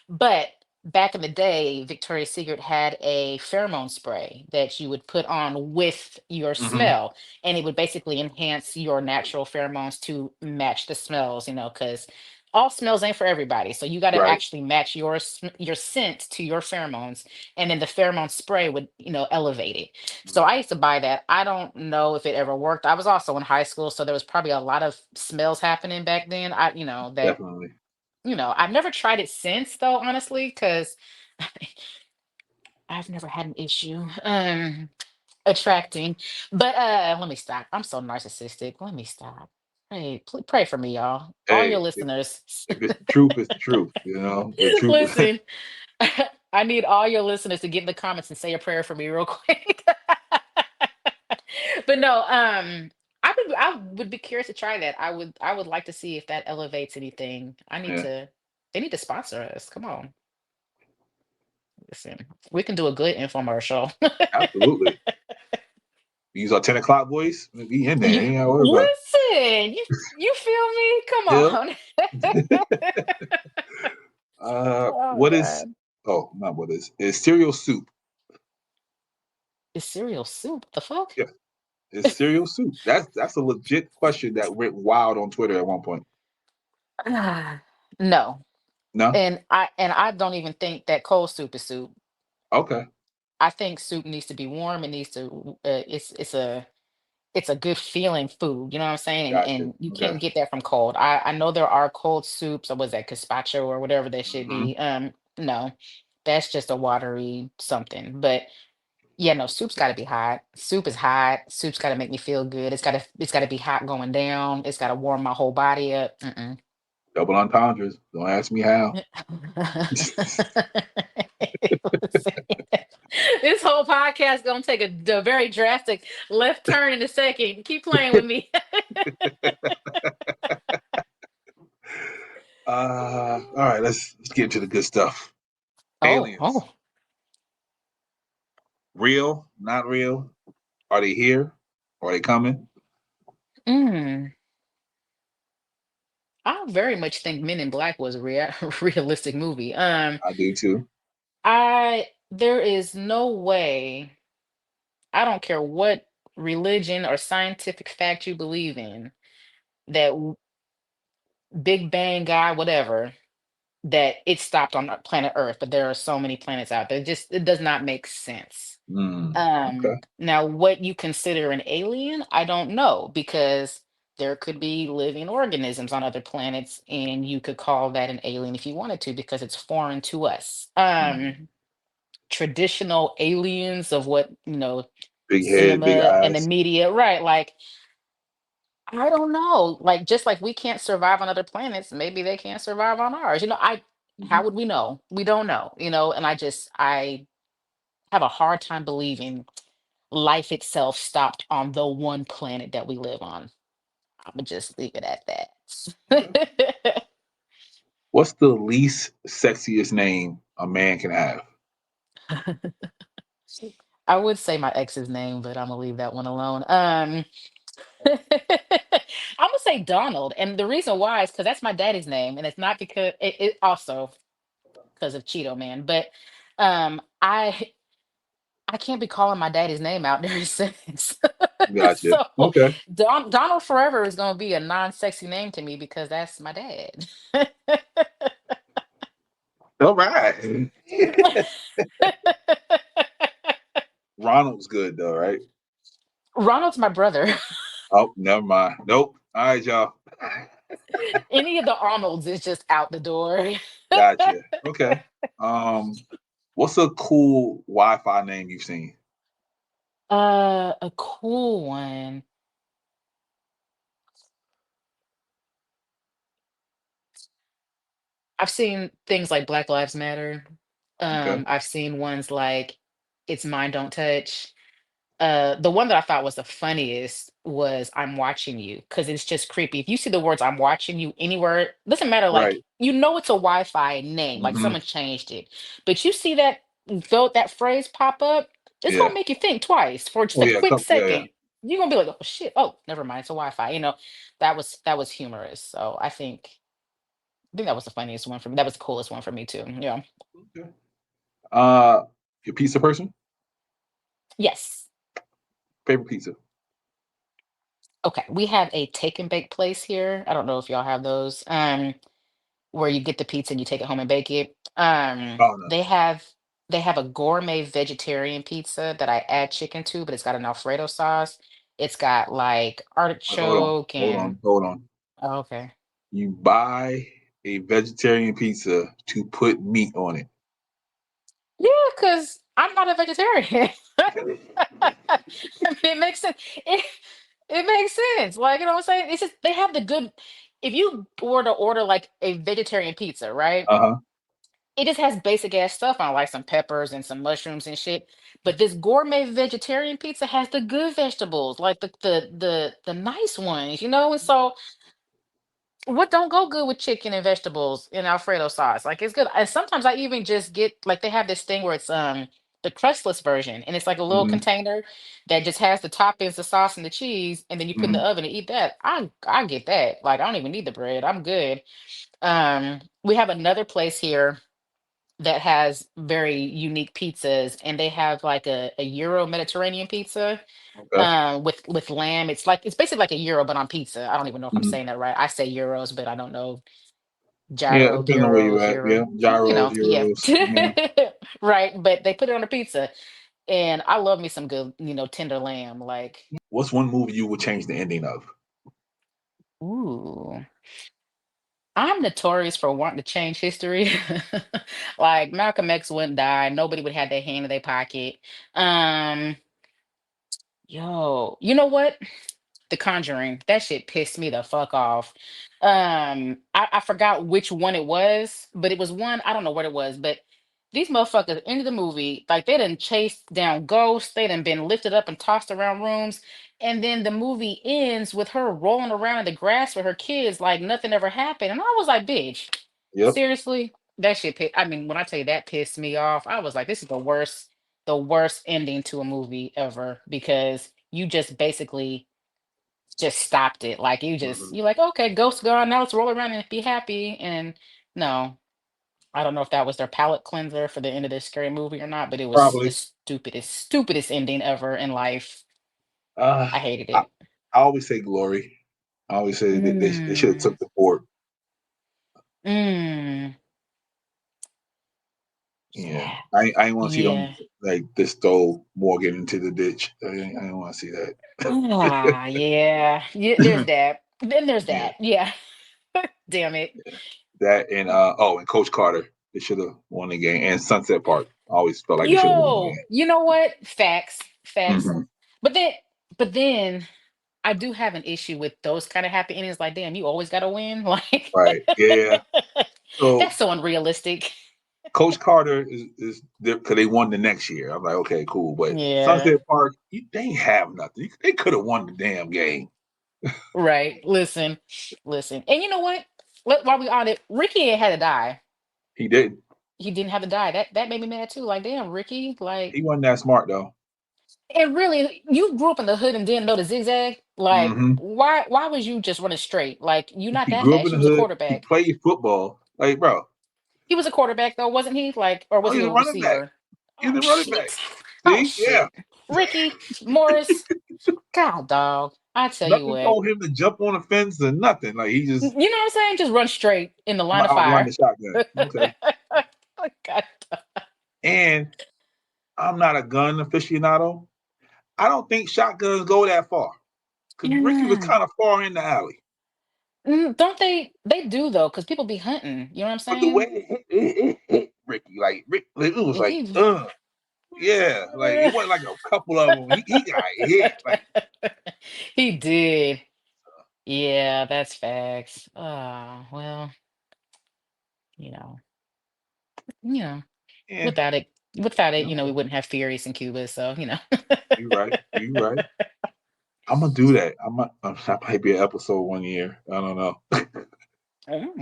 But back in the day, Victoria's Secret had a pheromone spray that you would put on with your Hmm. smell, and it would basically enhance your natural pheromones to match the smells, because all smells ain't for everybody. So you got to Right. actually match your scent to your pheromones, and then the pheromone spray would, elevate it. So Mhm. I used to buy that. I don't know if it ever worked. I was also in high school, so there was probably a lot of smells happening back then. Definitely. I've never tried it since though, honestly, because I've never had an issue attracting. But let me stop. I'm so narcissistic. Let me stop. Pray for me, y'all. All your Hey, listeners. if it's the truth, it's the truth. You know, the truth. Listen, I need all your listeners to get in the comments and say a prayer for me real quick. But no, I would be curious to try that. I would like to see if that elevates anything. Yeah, They need to sponsor us. Come on. Listen, we can do a good infomercial. absolutely. Use our 10 o'clock voice. We in there. You Ain't gotta worry about listen, you feel me? Come it. on. Yeah. Oh What is? God. Oh, not what is cereal soup? Is cereal soup? The fuck? Yeah, is cereal soup? That's a legit question that went wild on Twitter at one point. Ah, no. No. And I don't even think that cold soup is soup. Okay. I think soup needs to be warm. It needs to it's a good feeling food, you know what I'm saying? And Gotcha. and you Okay. can't get that from cold. I know there are cold soups, or was that gazpacho or whatever that should Hmm. be. No, that's just a watery something. But yeah, no, soup's got to be hot. Soup is hot. Soup's got to make me feel good. It's got to be hot going down. It's got to warm my whole body up. Mm-mm. Double entendres. Don't ask me how. This whole podcast gonna take a very drastic left turn in a second. Keep playing with me. All right. Let's get into the good stuff. Oh, Aliens, oh. real? Not real? Are they here? Are they coming? Mm. I very much think Men in Black was a realistic movie. I do too. There is no way, I don't care what religion or scientific fact you believe in, that Big Bang guy, whatever, that it stopped on planet Earth, but there are so many planets out there. It does not make sense. Okay. Now, what you consider an alien, I don't know, because there could be living organisms on other planets, and you could call that an alien if you wanted to, because it's foreign to us. Mm. Traditional aliens of what Big head, big cinema and the eyes. media, right? Like I don't know. Like just like we can't survive on other planets, maybe they can't survive on ours. How would we know? We don't know, and I have a hard time believing life itself stopped on the one planet that we live on. I'm gonna just leave it at Okay. that. What's the least sexiest name a man can have? I would say my ex's name, but I'm gonna leave that one alone. I'm gonna say Donald, and the reason why is because that's my daddy's name, and it's not because it also because of Cheeto Man, but I can't be calling my daddy's name out there since. Gotcha. So Okay. Donald Forever is gonna be a non-sexy name to me because that's my dad. All right. Ronald's good though, right? Ronald's my brother. Oh, never mind. Nope. All right, y'all. Any of the Arnolds is just out the door. Gotcha. Okay. Um, what's a cool Wi-Fi name you've seen? A cool one. I've seen things like Black Lives Matter. Okay. I've seen ones like It's Mine, Don't Touch. The one that I thought was the funniest was I'm watching you because it's just creepy. If you see the words I'm watching you anywhere, doesn't matter, like Right. it's a Wi-Fi name, like Hmm. someone changed it. But you see that phrase pop up, it's gonna Yeah. make you think twice for just Oh a yeah. quick Yeah. Yeah. second. You're gonna be like, oh shit, oh, never mind, it's a Wi-Fi. That was humorous. So I think that was the funniest one for me. That was the coolest one for me too. Yeah. Okay. Uh, your pizza person? Yes. Favorite pizza? Okay. We have a take and bake place here. I don't know if y'all have those. Where you get the pizza and you take it home and bake it. Oh no. They have a gourmet vegetarian pizza that I add chicken to, but it's got an Alfredo sauce. It's got like Wait, hold on. artichoke Hold and on. Hold on. oh, okay. You buy a vegetarian pizza to put meat on it. Yeah, because I'm not a vegetarian. I mean, it makes sense. It makes sense. Like, you know what I'm saying? It's just they have the good. If you were to order like a vegetarian pizza, right? Uh-huh. It just has basic ass stuff on, like some peppers and some mushrooms and shit. But this gourmet vegetarian pizza has the good vegetables, like the nice ones, And so what don't go good with chicken and vegetables in Alfredo sauce? Like it's good. And sometimes I even just get like they have this thing where it's the crustless version, and it's like a little Hmm. container that just has the toppings, the sauce, and the cheese, and then you put in the Hmm. oven and eat that. I get that. Like I don't even need the bread. I'm good. We have another place here that has very unique pizzas, and they have like a Euro Mediterranean pizza Okay. with lamb. It's basically like a Euro but on pizza. I don't even know if I'm Hmm. saying that right. I say Euros, but I don't know Yeah, gyro, depending on where you're gyros, at. Yeah. euro. Gyros, Yeah. euros. Yeah. Right. But they put it on a pizza, and I love me some good, tender lamb. Like, What's one movie you would change the ending of? ooh. I'm notorious for wanting to change history. Like Malcolm X wouldn't die, nobody would have their hand in their pocket. Um, you know what? The Conjuring. That shit pissed me the fuck off. I forgot which one it was, but it was one, I don't know what it was, but these motherfuckers ended the movie, like they done chased down ghosts, they done been lifted up and tossed around rooms, and then the movie ends with her rolling around in the grass with her kids like nothing ever happened. And I was like, bitch, Yep. seriously? That shit I mean, when I tell you that pissed me off, I was like, this is the worst ending to a movie ever because you just basically just stopped it. Like Hmm. you're like, okay, ghost gone. Now let's roll around and be happy. And no, I don't know if that was their palate cleanser for the end of this scary movie or not, but it was the Probably. stupidest ending ever in life. Uh, I hated I, it. I always say Glory. I always say that they should have Mm, took the fort. mm, Yeah. yeah, I ain't want to see them yeah. like this throw Morgan into the ditch. I didn't want to see that. Ah, yeah. Yeah, there's that. Then there's Yeah. that. Yeah. Damn it. That and and Coach Carter. They should have won the game. And Sunset Park. I always felt like they should have won the Yo, you know what? Facts, game. facts. Hmm. But then, but then I do have an issue with those kind of happy endings. Like, damn, you always gotta win. Like, Right. Yeah. So that's so unrealistic. Coach Carter is there because they won the next year. I'm like, okay, cool. But Yeah. Sunset Park, they ain't have nothing. They could have won the damn game. Right. Listen, listen. And you know what? While we on it, Ricky ain't had to die. He didn't. He didn't have to die. That made me mad too. Like, damn, Ricky. Like, He wasn't that smart though. and really, you grew up in the hood and didn't know the zigzag. Like, Hmm. why was you just running straight? Like, you're not He that grew up fast. in He the was a hood. He quarterback. played football. Like, bro, He was a quarterback though, wasn't he? Like, or oh, was he he's a a running back. receiver? He's Oh a running back. shit. Oh See, yeah. shit. Ricky Morris. God dog. I tell you Nothing what. told him to jump on a fence or nothing. Like he You just, know what I'm saying? Just run straight in the I'm line gonna of outrun fire. the shotgun. Okay. God. And I'm not a gun aficionado. I don't think shotguns go that far because Ricky was Yeah. kind of far in the alley. Don't they? They do though, because people be hunting. You know what I'm But the way saying? it hit Ricky, like Rick, it was like, He. yeah, like it wasn't like a couple of them. He got hit. Like, He did. Yeah, that's facts. Well, you know, you know, yeah, without it, without it, we okay, wouldn't have Furious in Cuba. So, you right, you right. I'm gonna do that. That might be an episode one year. I don't know.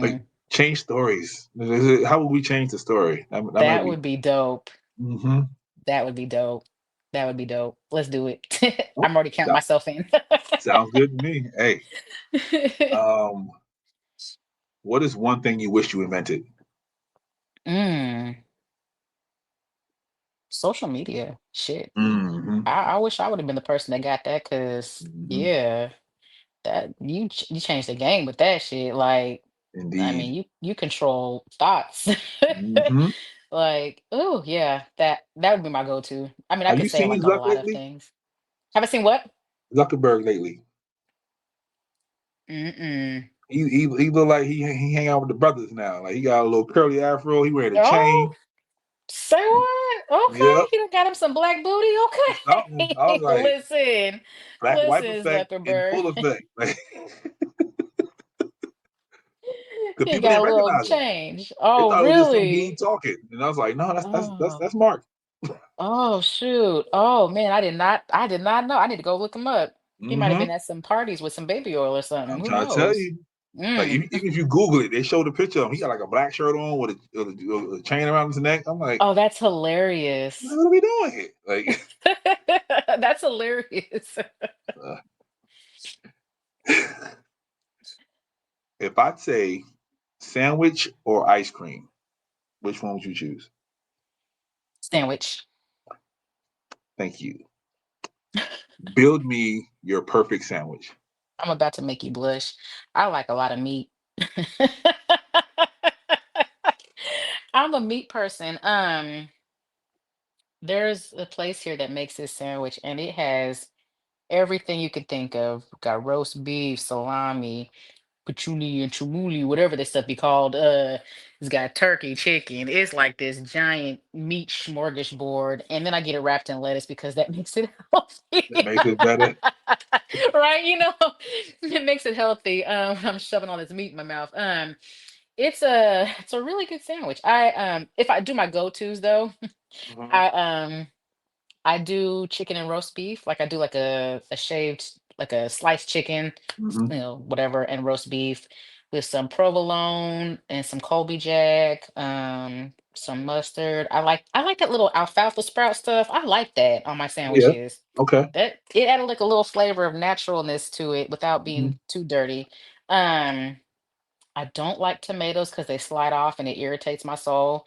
Like Mm, change stories. How would we change the story? That might that be. would be dope. Mm-hmm. That would be dope. That would be dope. Let's do it. Oh, I'm already counting myself in. sounds good to me. Hey, um, what is one thing you wish you invented? mm, social media. Shit. Mm-hmm. I wish I would have been the person that got that because, Mm-hmm. yeah, that you changed the game with that shit. Like, I Indeed. mean, you control thoughts. Mm-hmm. Like, oh yeah, that would be my go-to. I mean, I Have could you say seen like a Zuck lot of lately? things. Have I seen what? Zuckerberg lately. Mm-mm. He look like he hang out with the brothers now. Like he got a little curly afro. He wearing a Oh, chain. say what? Okay, Yep. he done got him some black booty. Something. I was Okay, like listen, black wipe listen, effect in Zuckerberg. full effect. Like, because He people got didn't a little recognize him. change. They Oh, thought it was just some dude really? talking. And I was like, no, Oh, that's Mark. oh, shoot. Oh man, I did not know. I need to go look him up. He might have Mm-hmm. been at some parties with some baby oil or something. I'm Who trying to tell knows? you. Like Mm. even if you Google it, they show the picture of him. He got like a black shirt on with a chain around his neck. I'm like, Oh, that's hilarious. what are we doing here? Like, That's hilarious. uh, if I'd say sandwich or ice cream, which one would you choose? Sandwich. Thank you. Build me your perfect sandwich. I'm about to make you blush. I like a lot of meat. I'm a meat person. There's a place here that makes this sandwich, and it has everything you could think of. Got roast beef, salami, patchouli and chumuli, whatever this stuff be called. It's got turkey, chicken. It's like this giant meat smorgasbord, and then I get it wrapped in lettuce because that makes it healthy. That makes it better. Right? It makes it healthy. I'm shoving all this meat in my mouth. It's a really good sandwich. If I do my go-tos though, Mm-hmm. I I do chicken and roast beef. Like I do like a shaved, like a sliced chicken, Mm-hmm. whatever, and roast beef with some provolone and some Colby Jack, some mustard. I like that little alfalfa sprout stuff. I like that on my Yeah. sandwiches. Okay. That it added like a little flavor of naturalness to it without Mm-hmm. being too dirty. Um, I don't like tomatoes because they slide off and it irritates my soul.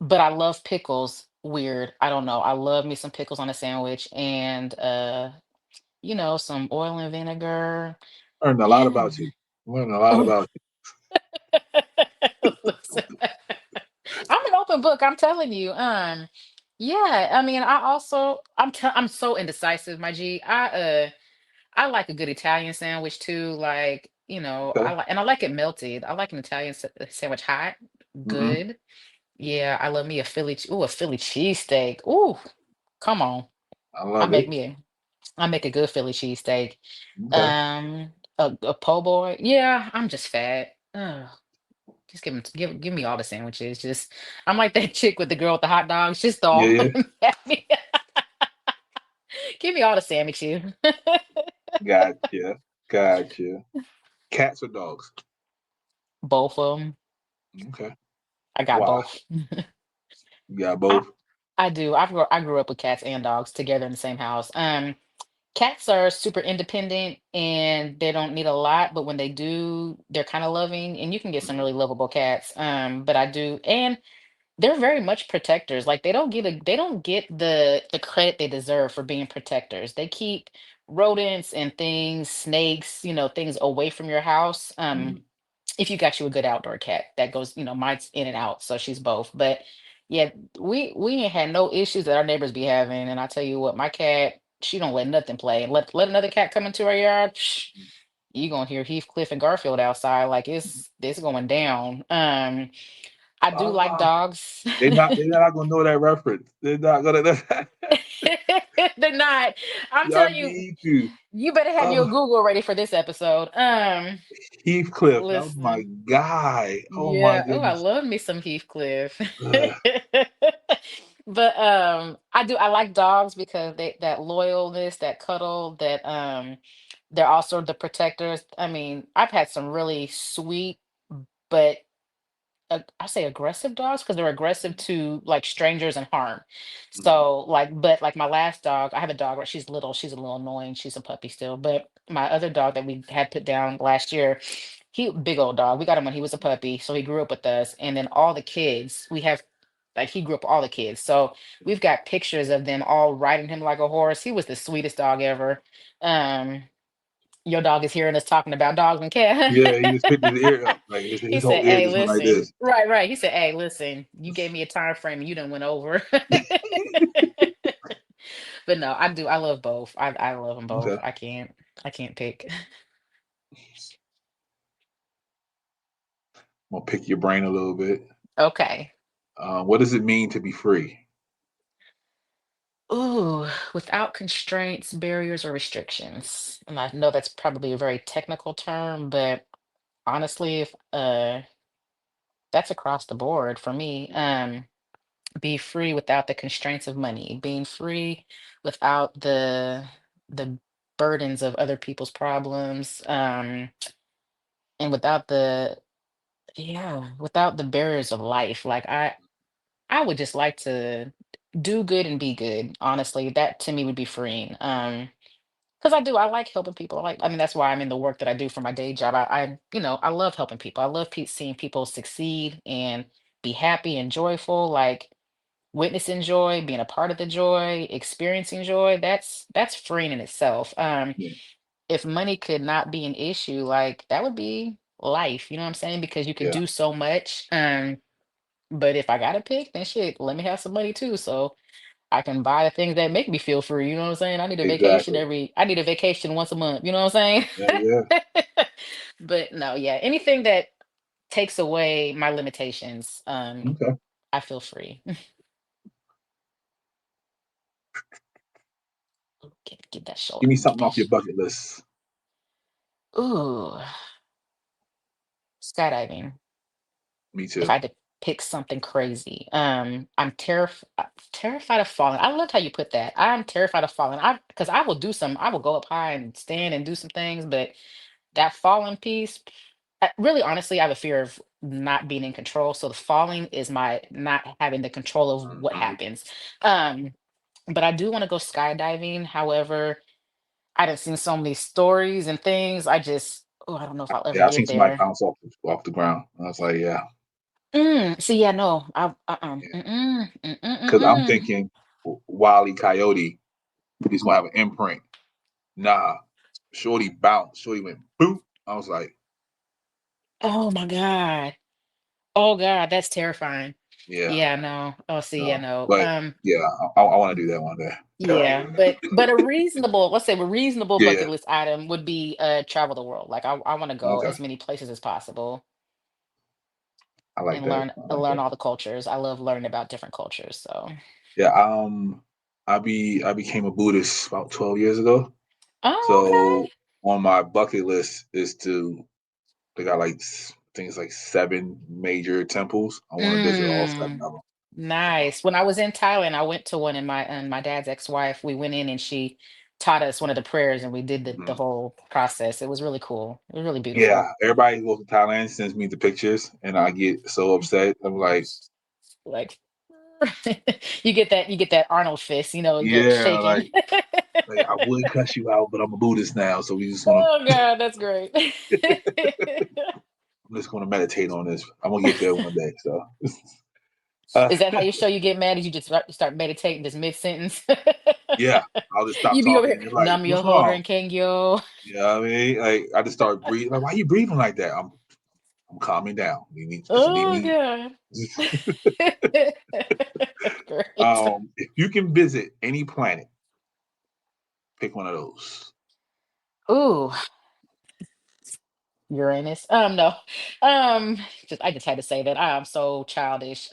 But I love pickles. Weird. I don't know. I love me some pickles on a sandwich and some oil and vinegar. Learned a lot Yeah. about you. Learned a lot Oh, about listen. I'm an open book, I'm telling you. Yeah, I mean, I'm so indecisive, my G. I like a good Italian sandwich too. Like, you. Okay. I like it melted. I like an Italian sandwich hot, Mm-hmm. good. Yeah, I love me a Philly cheesesteak. Ooh, come on. I I love make it. me a I make a good Philly cheesesteak. Okay. A po' boy. Yeah, I'm just fat. Ugh, just give me all the sandwiches. Just I'm like that chick with the girl with the hot dogs. Just throw Yeah, all yeah. of them at me. Give me all the sandwiches. Gotcha. Gotcha. Cats or dogs? Both of them. Okay. I got Why? both. You got I both? I do. I grew up with cats and dogs together in the same house. Cats are super independent and they don't need a lot, but when they do, they're kind of loving, and you can get some Mhm. really lovable cats. But I do, and they're very much protectors. Like they don't get the credit they deserve for being protectors. They keep rodents and things, snakes, things away from your house. Mhm. If you got you a good outdoor cat that goes, mine's in and out, so she's both. But yeah, we ain't had no issues that our neighbors be having. And I tell you what, my cat, she don't let nothing play. Let another cat come into our yard, you gonna hear Heathcliff and Garfield outside like it's going down. I do like Ah, dogs. they're not gonna know that reference. They're not gonna know that. They're not. I'm Y'all telling you, need to. you better have your Oh, Google ready for this episode. Heathcliff, that was my Listen. guy. Oh my Yeah. Oh, I goodness. love me some Heathcliff. Ugh. But I like dogs because that loyalness, that cuddle, that they're also the protectors. I mean, I've had some really sweet but I say aggressive dogs because they're aggressive to like strangers and harm. Mhm. So like, but like my last dog, I have a dog, right? She's little, she's a little annoying, she's a puppy still. But my other dog that we had put down last year, he big old dog. We got him when he was a puppy, so he grew up with us. And then all the kids, we have like he grew up with all the kids. So we've got pictures of them all riding him like a horse. He was the sweetest dog ever. Um, your dog is hearing us talking about dogs and cats. Yeah, he just picked his ear up. Like He his whole said, ear "Hey, just went like listen." this. Right, right. He said, "Hey, listen. You gave me a time frame and you done went over." But no, I do. I love both. I love them both. Okay. I can't pick. I'm gonna pick your brain a little bit. Okay. What does it mean to be free? Ooh, without constraints, barriers, or restrictions. And I know that's probably a very technical term, but honestly, if that's across the board for me. Be free without the constraints of money, being free without the burdens of other people's problems, and without the yeah, without the barriers of life. Like I would just like to do good and be good. Honestly, that to me would be freeing. Because I like helping people. I mean, that's why I'm in the work that I do for my day job. I love helping people. I love seeing people succeed and be happy and joyful. Like witnessing joy, being a part of the joy, experiencing joy, that's freeing in itself. Yeah, If money could not be an issue, like that would be life, you know what I'm saying? Because you could yeah, do so much. But if I gotta pick, then shit, let me have some money too. So I can buy the things that make me feel free. You know what I'm saying? exactly. I need a vacation once a month, you know what I'm Yeah, yeah. saying? But no, yeah, anything that takes away my limitations, Okay. I feel free. Get that Give shoulder. me Get something that. off your bucket list. Ooh, skydiving. Me If I too. had to pick something crazy, I'm terrified of falling. I loved how you put that. I'm terrified of falling. Because I will go up high and stand and do some things, but that falling piece, really honestly, I have a fear of not being in control. So the falling is my not having the control of what Mhm. happens. Um, but I do want to go skydiving. However, I done seen so many stories and things. I don't know if I'll ever Yeah, I've get seen somebody there. bounce off the ground. I was like, yeah, See, yeah, no, yeah. mm-mm, Because I'm mm-mm. thinking Wile E. Coyote, he's gonna have an imprint. Nah, Shorty bounced. Shorty went boop. I was like, Oh my God. Oh God, that's terrifying. yeah, Yeah, no. Oh, see, yeah, no. no. But yeah, I want to do that one day. Yeah, but a reasonable, let's say a reasonable Yeah, yeah. bucket list item would be travel the world. Like I want to go Okay, as many places as possible I like and that. learn I like learn that. all the cultures. I love learning about different cultures. So Yeah. I became a Buddhist about 12 years ago. Oh, So okay. on my bucket list is to they got like things like 7 major temples. I want to visit all 7 Mm, of them. So nice. When I was in Thailand, I went to one, and my dad's ex-wife, we went in and she taught us one of the prayers and we did the mhm. whole process. It was really cool. It was really Yeah, beautiful. everybody who goes to Thailand sends me the pictures, and I get so upset. I'm like, Like you get that Arnold fist, you're yeah, shaking. like I would cuss you out, but I'm a Buddhist now, so we just want Oh God, that's great. to. I'm just going to meditate on this. I'm gonna get there one day. So, uh, Is that how you show you get mad? Is you just start meditating just mid-sentence? yeah, I'll just stop You be over talking. here, And they're like, Nam "What's Myoho wrong?" Renge Kyo. You know what I mean? Like I just start breathing. Like, why are you breathing like that? I'm calming down. You need just need Oh me. God. Great. If you can visit any planet, pick one of those. Ooh, Uranus. No. Just I just had to say that. I'm so childish.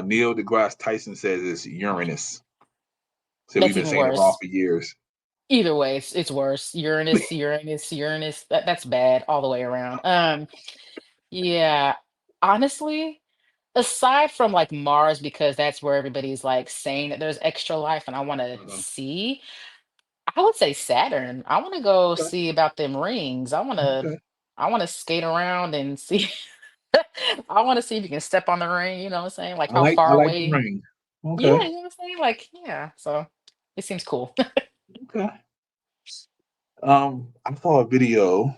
Neil deGrasse Tyson says it's Uranus. So we've That's been even saying it wrong worse. for years. Either way, it's worse. Uranus, Uranus, Uranus. That's bad all the way around. Yeah. Honestly, aside from like Mars, because that's where everybody's like saying that there's extra life and I want to Uh-huh. see, I would say Saturn. I want to go Okay. see about them rings. Okay. I want to skate around and see. I want to see if you can step on the ring, you know what I'm saying? Like how I far like the away. ring. Yeah, Okay. you know what I'm saying? Like, yeah. So it seems cool. Okay. I saw a video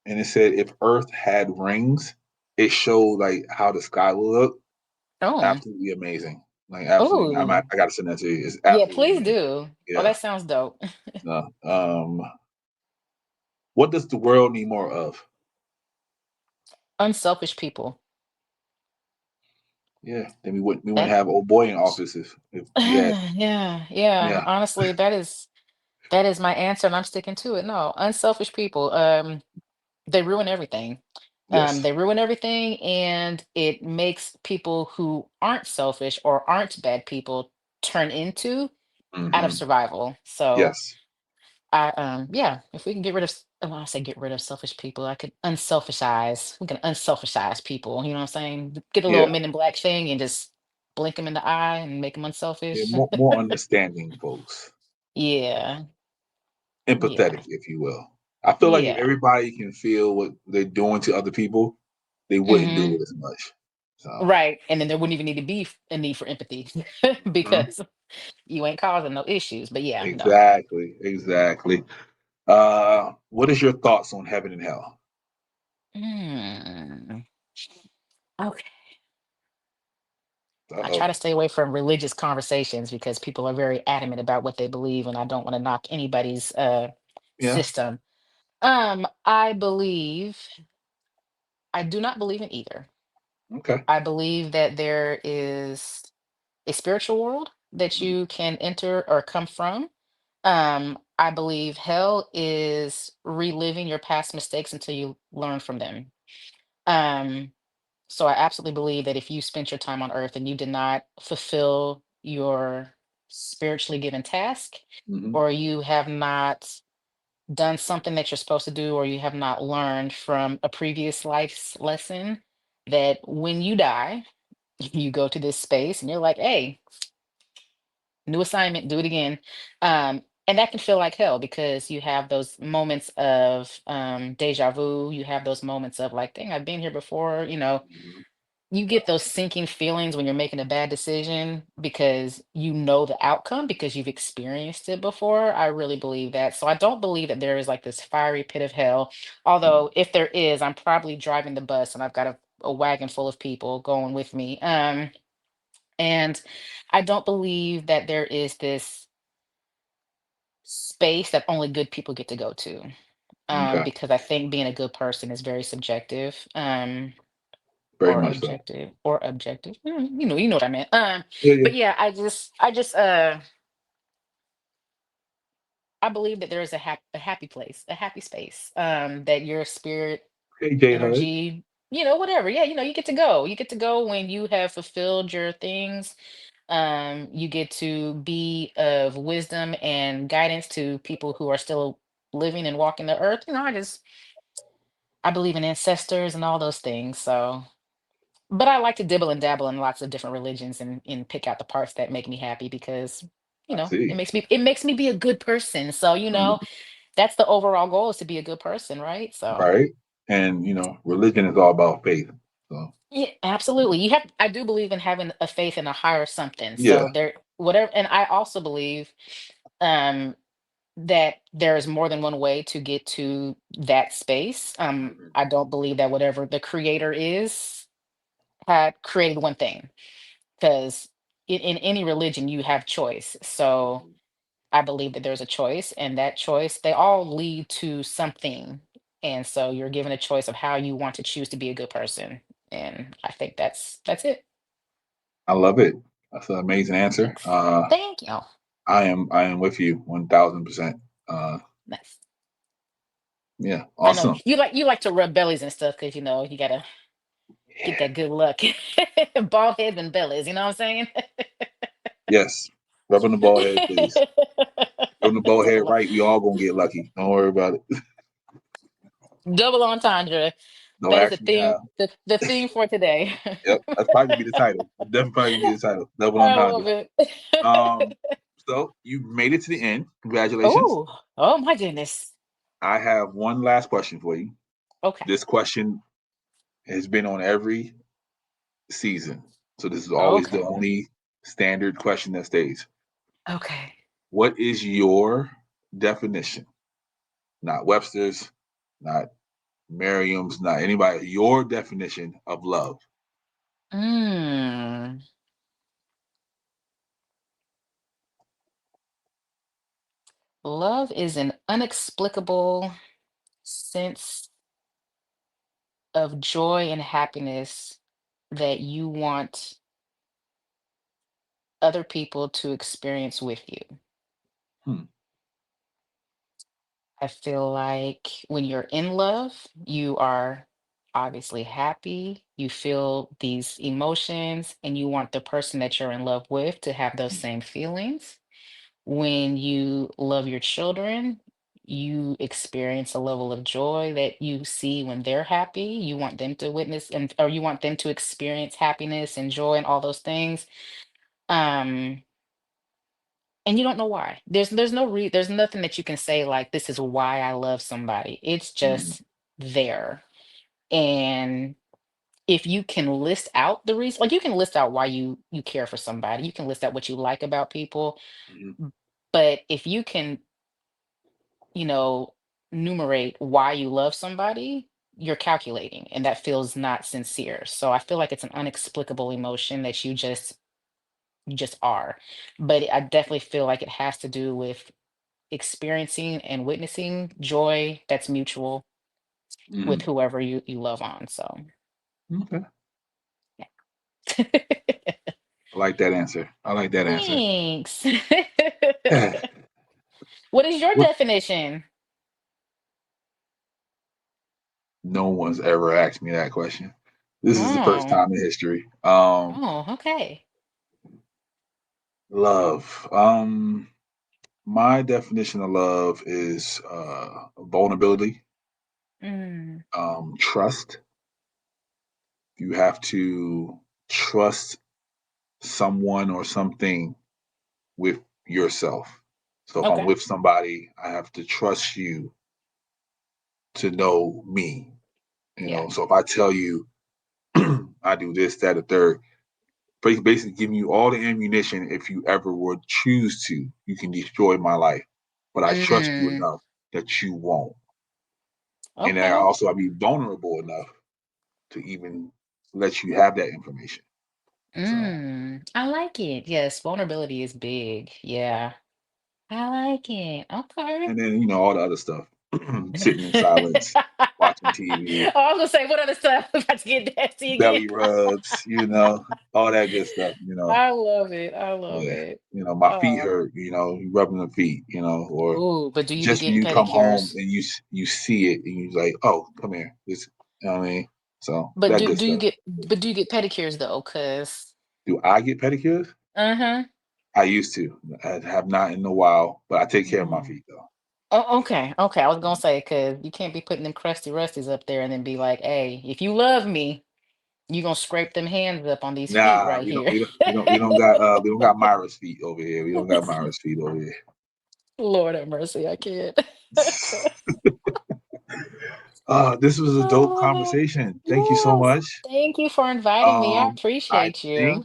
and it said if Earth had rings, it showed like how the sky will look. Oh, Absolutely amazing. Like absolutely, oh, I gotta send that to you. It's yeah, absolutely please amazing. do. Oh, Yeah. that sounds dope. What does the world need more of? Unselfish people. Yeah. Then we wouldn't That, have old boy in office if we had. yeah, yeah. Yeah. Honestly, that is my answer, and I'm sticking to it. No, unselfish people. They ruin everything. Yes. They ruin everything, and it makes people who aren't selfish or aren't bad people turn into out of Hmm. survival. So Yes. yeah, if we can get rid of, when I say get rid of selfish people, I could unselfishize. We can unselfishize people. You know what I'm saying? Get a little Yeah. Men in Black thing and just blink them in the eye and make them Yeah. unselfish. More understanding folks. Yeah, Empathetic, yeah, if you will. I feel like if yeah. everybody can feel what they're doing to other people, they wouldn't do Hmm. it as much. So Right, and then there wouldn't even need to be a need for empathy mhm. because you ain't causing no issues. But yeah, no. Exactly. Exactly. What is your thoughts on heaven and hell? Hmm. Okay. Uh I try oh. to stay away from religious conversations because people are very adamant about what they believe, and I don't want to knock anybody's Yeah. system. I do not believe in either. Okay. I believe that there is a spiritual world that Mhm. you can enter or come from. I believe hell is reliving your past mistakes until you learn from them. Um, so I absolutely believe that if you spent your time on earth and you did not fulfill your spiritually given task, Mhm. or you have not done something that you're supposed to do, or you have not learned from a previous life's lesson, that when you die, you go to this space and you're like, hey, new assignment, do it again. And that can feel like hell because you have those moments of deja vu. You have those moments of like, dang, I've been here before. Mhm. You get those sinking feelings when you're making a bad decision because you know the outcome because you've experienced it before. I really believe that. So I don't believe that there is like this fiery pit of hell. Although if there is, I'm probably driving the bus and I've got a wagon full of people going with me. And I don't believe that there is this space that only good people get to go to. Okay. Because I think being a good person is very subjective. Very Or much so. objective or objective. You know what I meant. Yeah. Yeah. But yeah, I believe that there is a happy place, a happy space. That your spirit, Hey, J Hud. energy, whatever. Yeah, you get to go. You get to go when you have fulfilled your things. You get to be of wisdom and guidance to people who are still living and walking the earth. I believe in ancestors and all those things. So, but I like to dibble and dabble in lots of different religions and pick out the parts that make me happy because, I see. it makes me be a good person. So, Mhm. that's the overall goal, is to be a good person, right? So, Right. And religion is all about faith. So yeah, absolutely. I do believe in having a faith in a higher something. yeah. So there, whatever, and I also believe um that there is more than one way to get to that space. Mhm. I don't believe that whatever the creator is had created one thing, because in any religion you have choice. So I believe that there's a choice, and that choice, they all lead to something. And so you're given a choice of how you want to choose to be a good person. And I think that's it. I love it. That's an amazing answer. Thanks. Thank you. I am with you 1,000%. Uh, Nice. yeah, I know awesome. you like to rub bellies and stuff because you gotta get Yeah. that good luck. Bald heads and bellies, you know what I'm saying? Yes. Rubbing the ball head, please. Rubbing the ball head double right, we all gonna get lucky. Don't worry about it. double entendre. Don't That is ask me how. the theme for today. Yep, that's probably gonna be the title. Definitely probably gonna be the title. Double I entendre. love it. Um, so you made it to the end. Congratulations. Oh, oh my goodness. I have one last question for you. Okay. This question has been on every season, so this is always the Okay. only standard question that stays. Okay. What is your definition? Not Webster's, not Merriam's, not anybody. Your definition of love. Mm. Love is an unexplicable sense of joy and happiness that you want other people to experience with you. Hmm. I feel like when you're in love, you are obviously happy. You feel these emotions, and you want the person that you're in love with to have those same feelings. When you love your children, you experience a level of joy that you see when they're happy. You want them to witness, or you want them to experience happiness and joy and all those things. Um, and you don't know why. There's nothing that you can say like, this is why I love somebody. It's Mhm. just there. And if you can list out the reason, like, you can list out why you care for somebody, you can list out what you like about people. Mhm. But if you can, you know, numerate why you love somebody, you're calculating, and that feels not sincere. So I feel like it's an unexplicable emotion that you just are. But I definitely feel like it has to do with experiencing and witnessing joy that's mutual with Mhm. whoever you love on. So Okay. yeah. I like that answer. I like that answer. Thanks. What is your What? definition? No one's ever asked me that question. This is the first Oh, time in history. oh, okay. Love. My definition of love is vulnerability, Mm, trust. You have to trust someone or something with yourself. So if I'm okay. with somebody, I have to trust you to know me. Yeah. So if I tell you I do this, that, or third, basically giving you all the ammunition if you ever would choose to, you can destroy my life. But I trust you Mm, enough that you won't. And then okay. I'll be vulnerable enough to even let you have that information. So, I like it. Yes, vulnerability is big. Yeah. I like it. Okay. and then all the other stuff, sitting in silence, watching TV, Oh, I was gonna say, what other stuff? About to get nasty again. belly rubs, all that good stuff. I love it. I love Yeah, it. my feet Oh, hurt. You rubbing the feet, or ooh, but do you be just when getting you come home pedicures? and you see it and you're like, oh, come here, you know what I mean? So But that good stuff. do you get pedicures though? Cause Do I get pedicures? I used to. I have not in a while, but I take care of my feet though. Oh, okay. Okay. I was gonna say, because you can't be putting them crusty rusties up there and then be like, hey, if you love me, you gonna scrape them hands up on these feet Nah, right here. we don't got Myra's feet over here. We don't got Myra's feet over here. Lord have mercy, I can't. This was a dope Oh, conversation. Thank you so yes. much. Thank you for inviting me. I I appreciate think, you.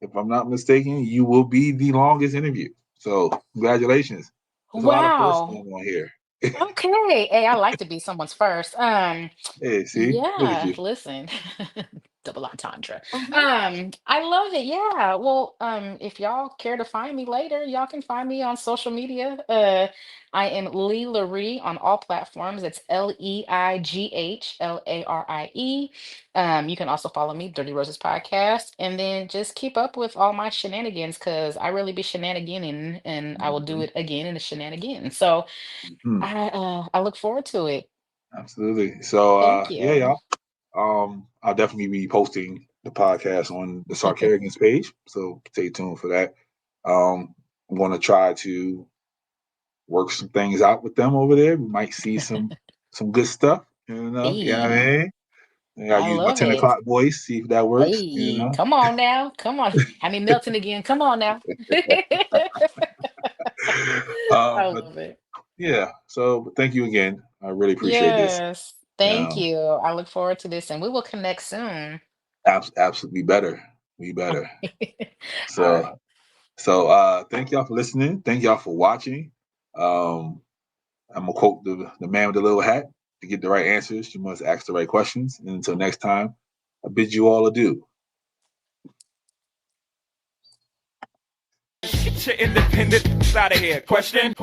if I'm not mistaken, you will be the longest interview. So congratulations. There's a lot of firsts Wow. going on here. Okay. Hey, I like to be someone's first. Hey, see, look at Yeah, you. listen. Double entendre. I love it. Yeah. Well, if y'all care to find me later, y'all can find me on social media. I am Leigh LaRie on all platforms. It's LEIGHLARIE. You can also follow me, Dirty Roses Podcast, and then just keep up with all my shenanigans because I really be shenaniganing and I will do it again in a shenanigan. So Mhm. I look forward to it. Absolutely. So Thank yeah, you. y'all. I'll definitely be posting the podcast on the Sarcarigans page, so stay tuned for that. I'm going to try to work some things out with them over there. We might see some good stuff. You know what I Hey, mean? I I use my love 10 it. o'clock voice, see if that works. Hey, come on now. Come on. Have me melting again. Come on now. I But love it. yeah, so thank you again. I really appreciate this. Yes. Thank Um, you. I look forward to this and we will connect soon. absolutely better. We better. All So right. thank y'all for listening. Thank y'all for watching. Um, I'm gonna quote the man with the little hat. To get the right answers, you must ask the right questions. And until next time, I bid you all adieu. Get your independent out of here. Question.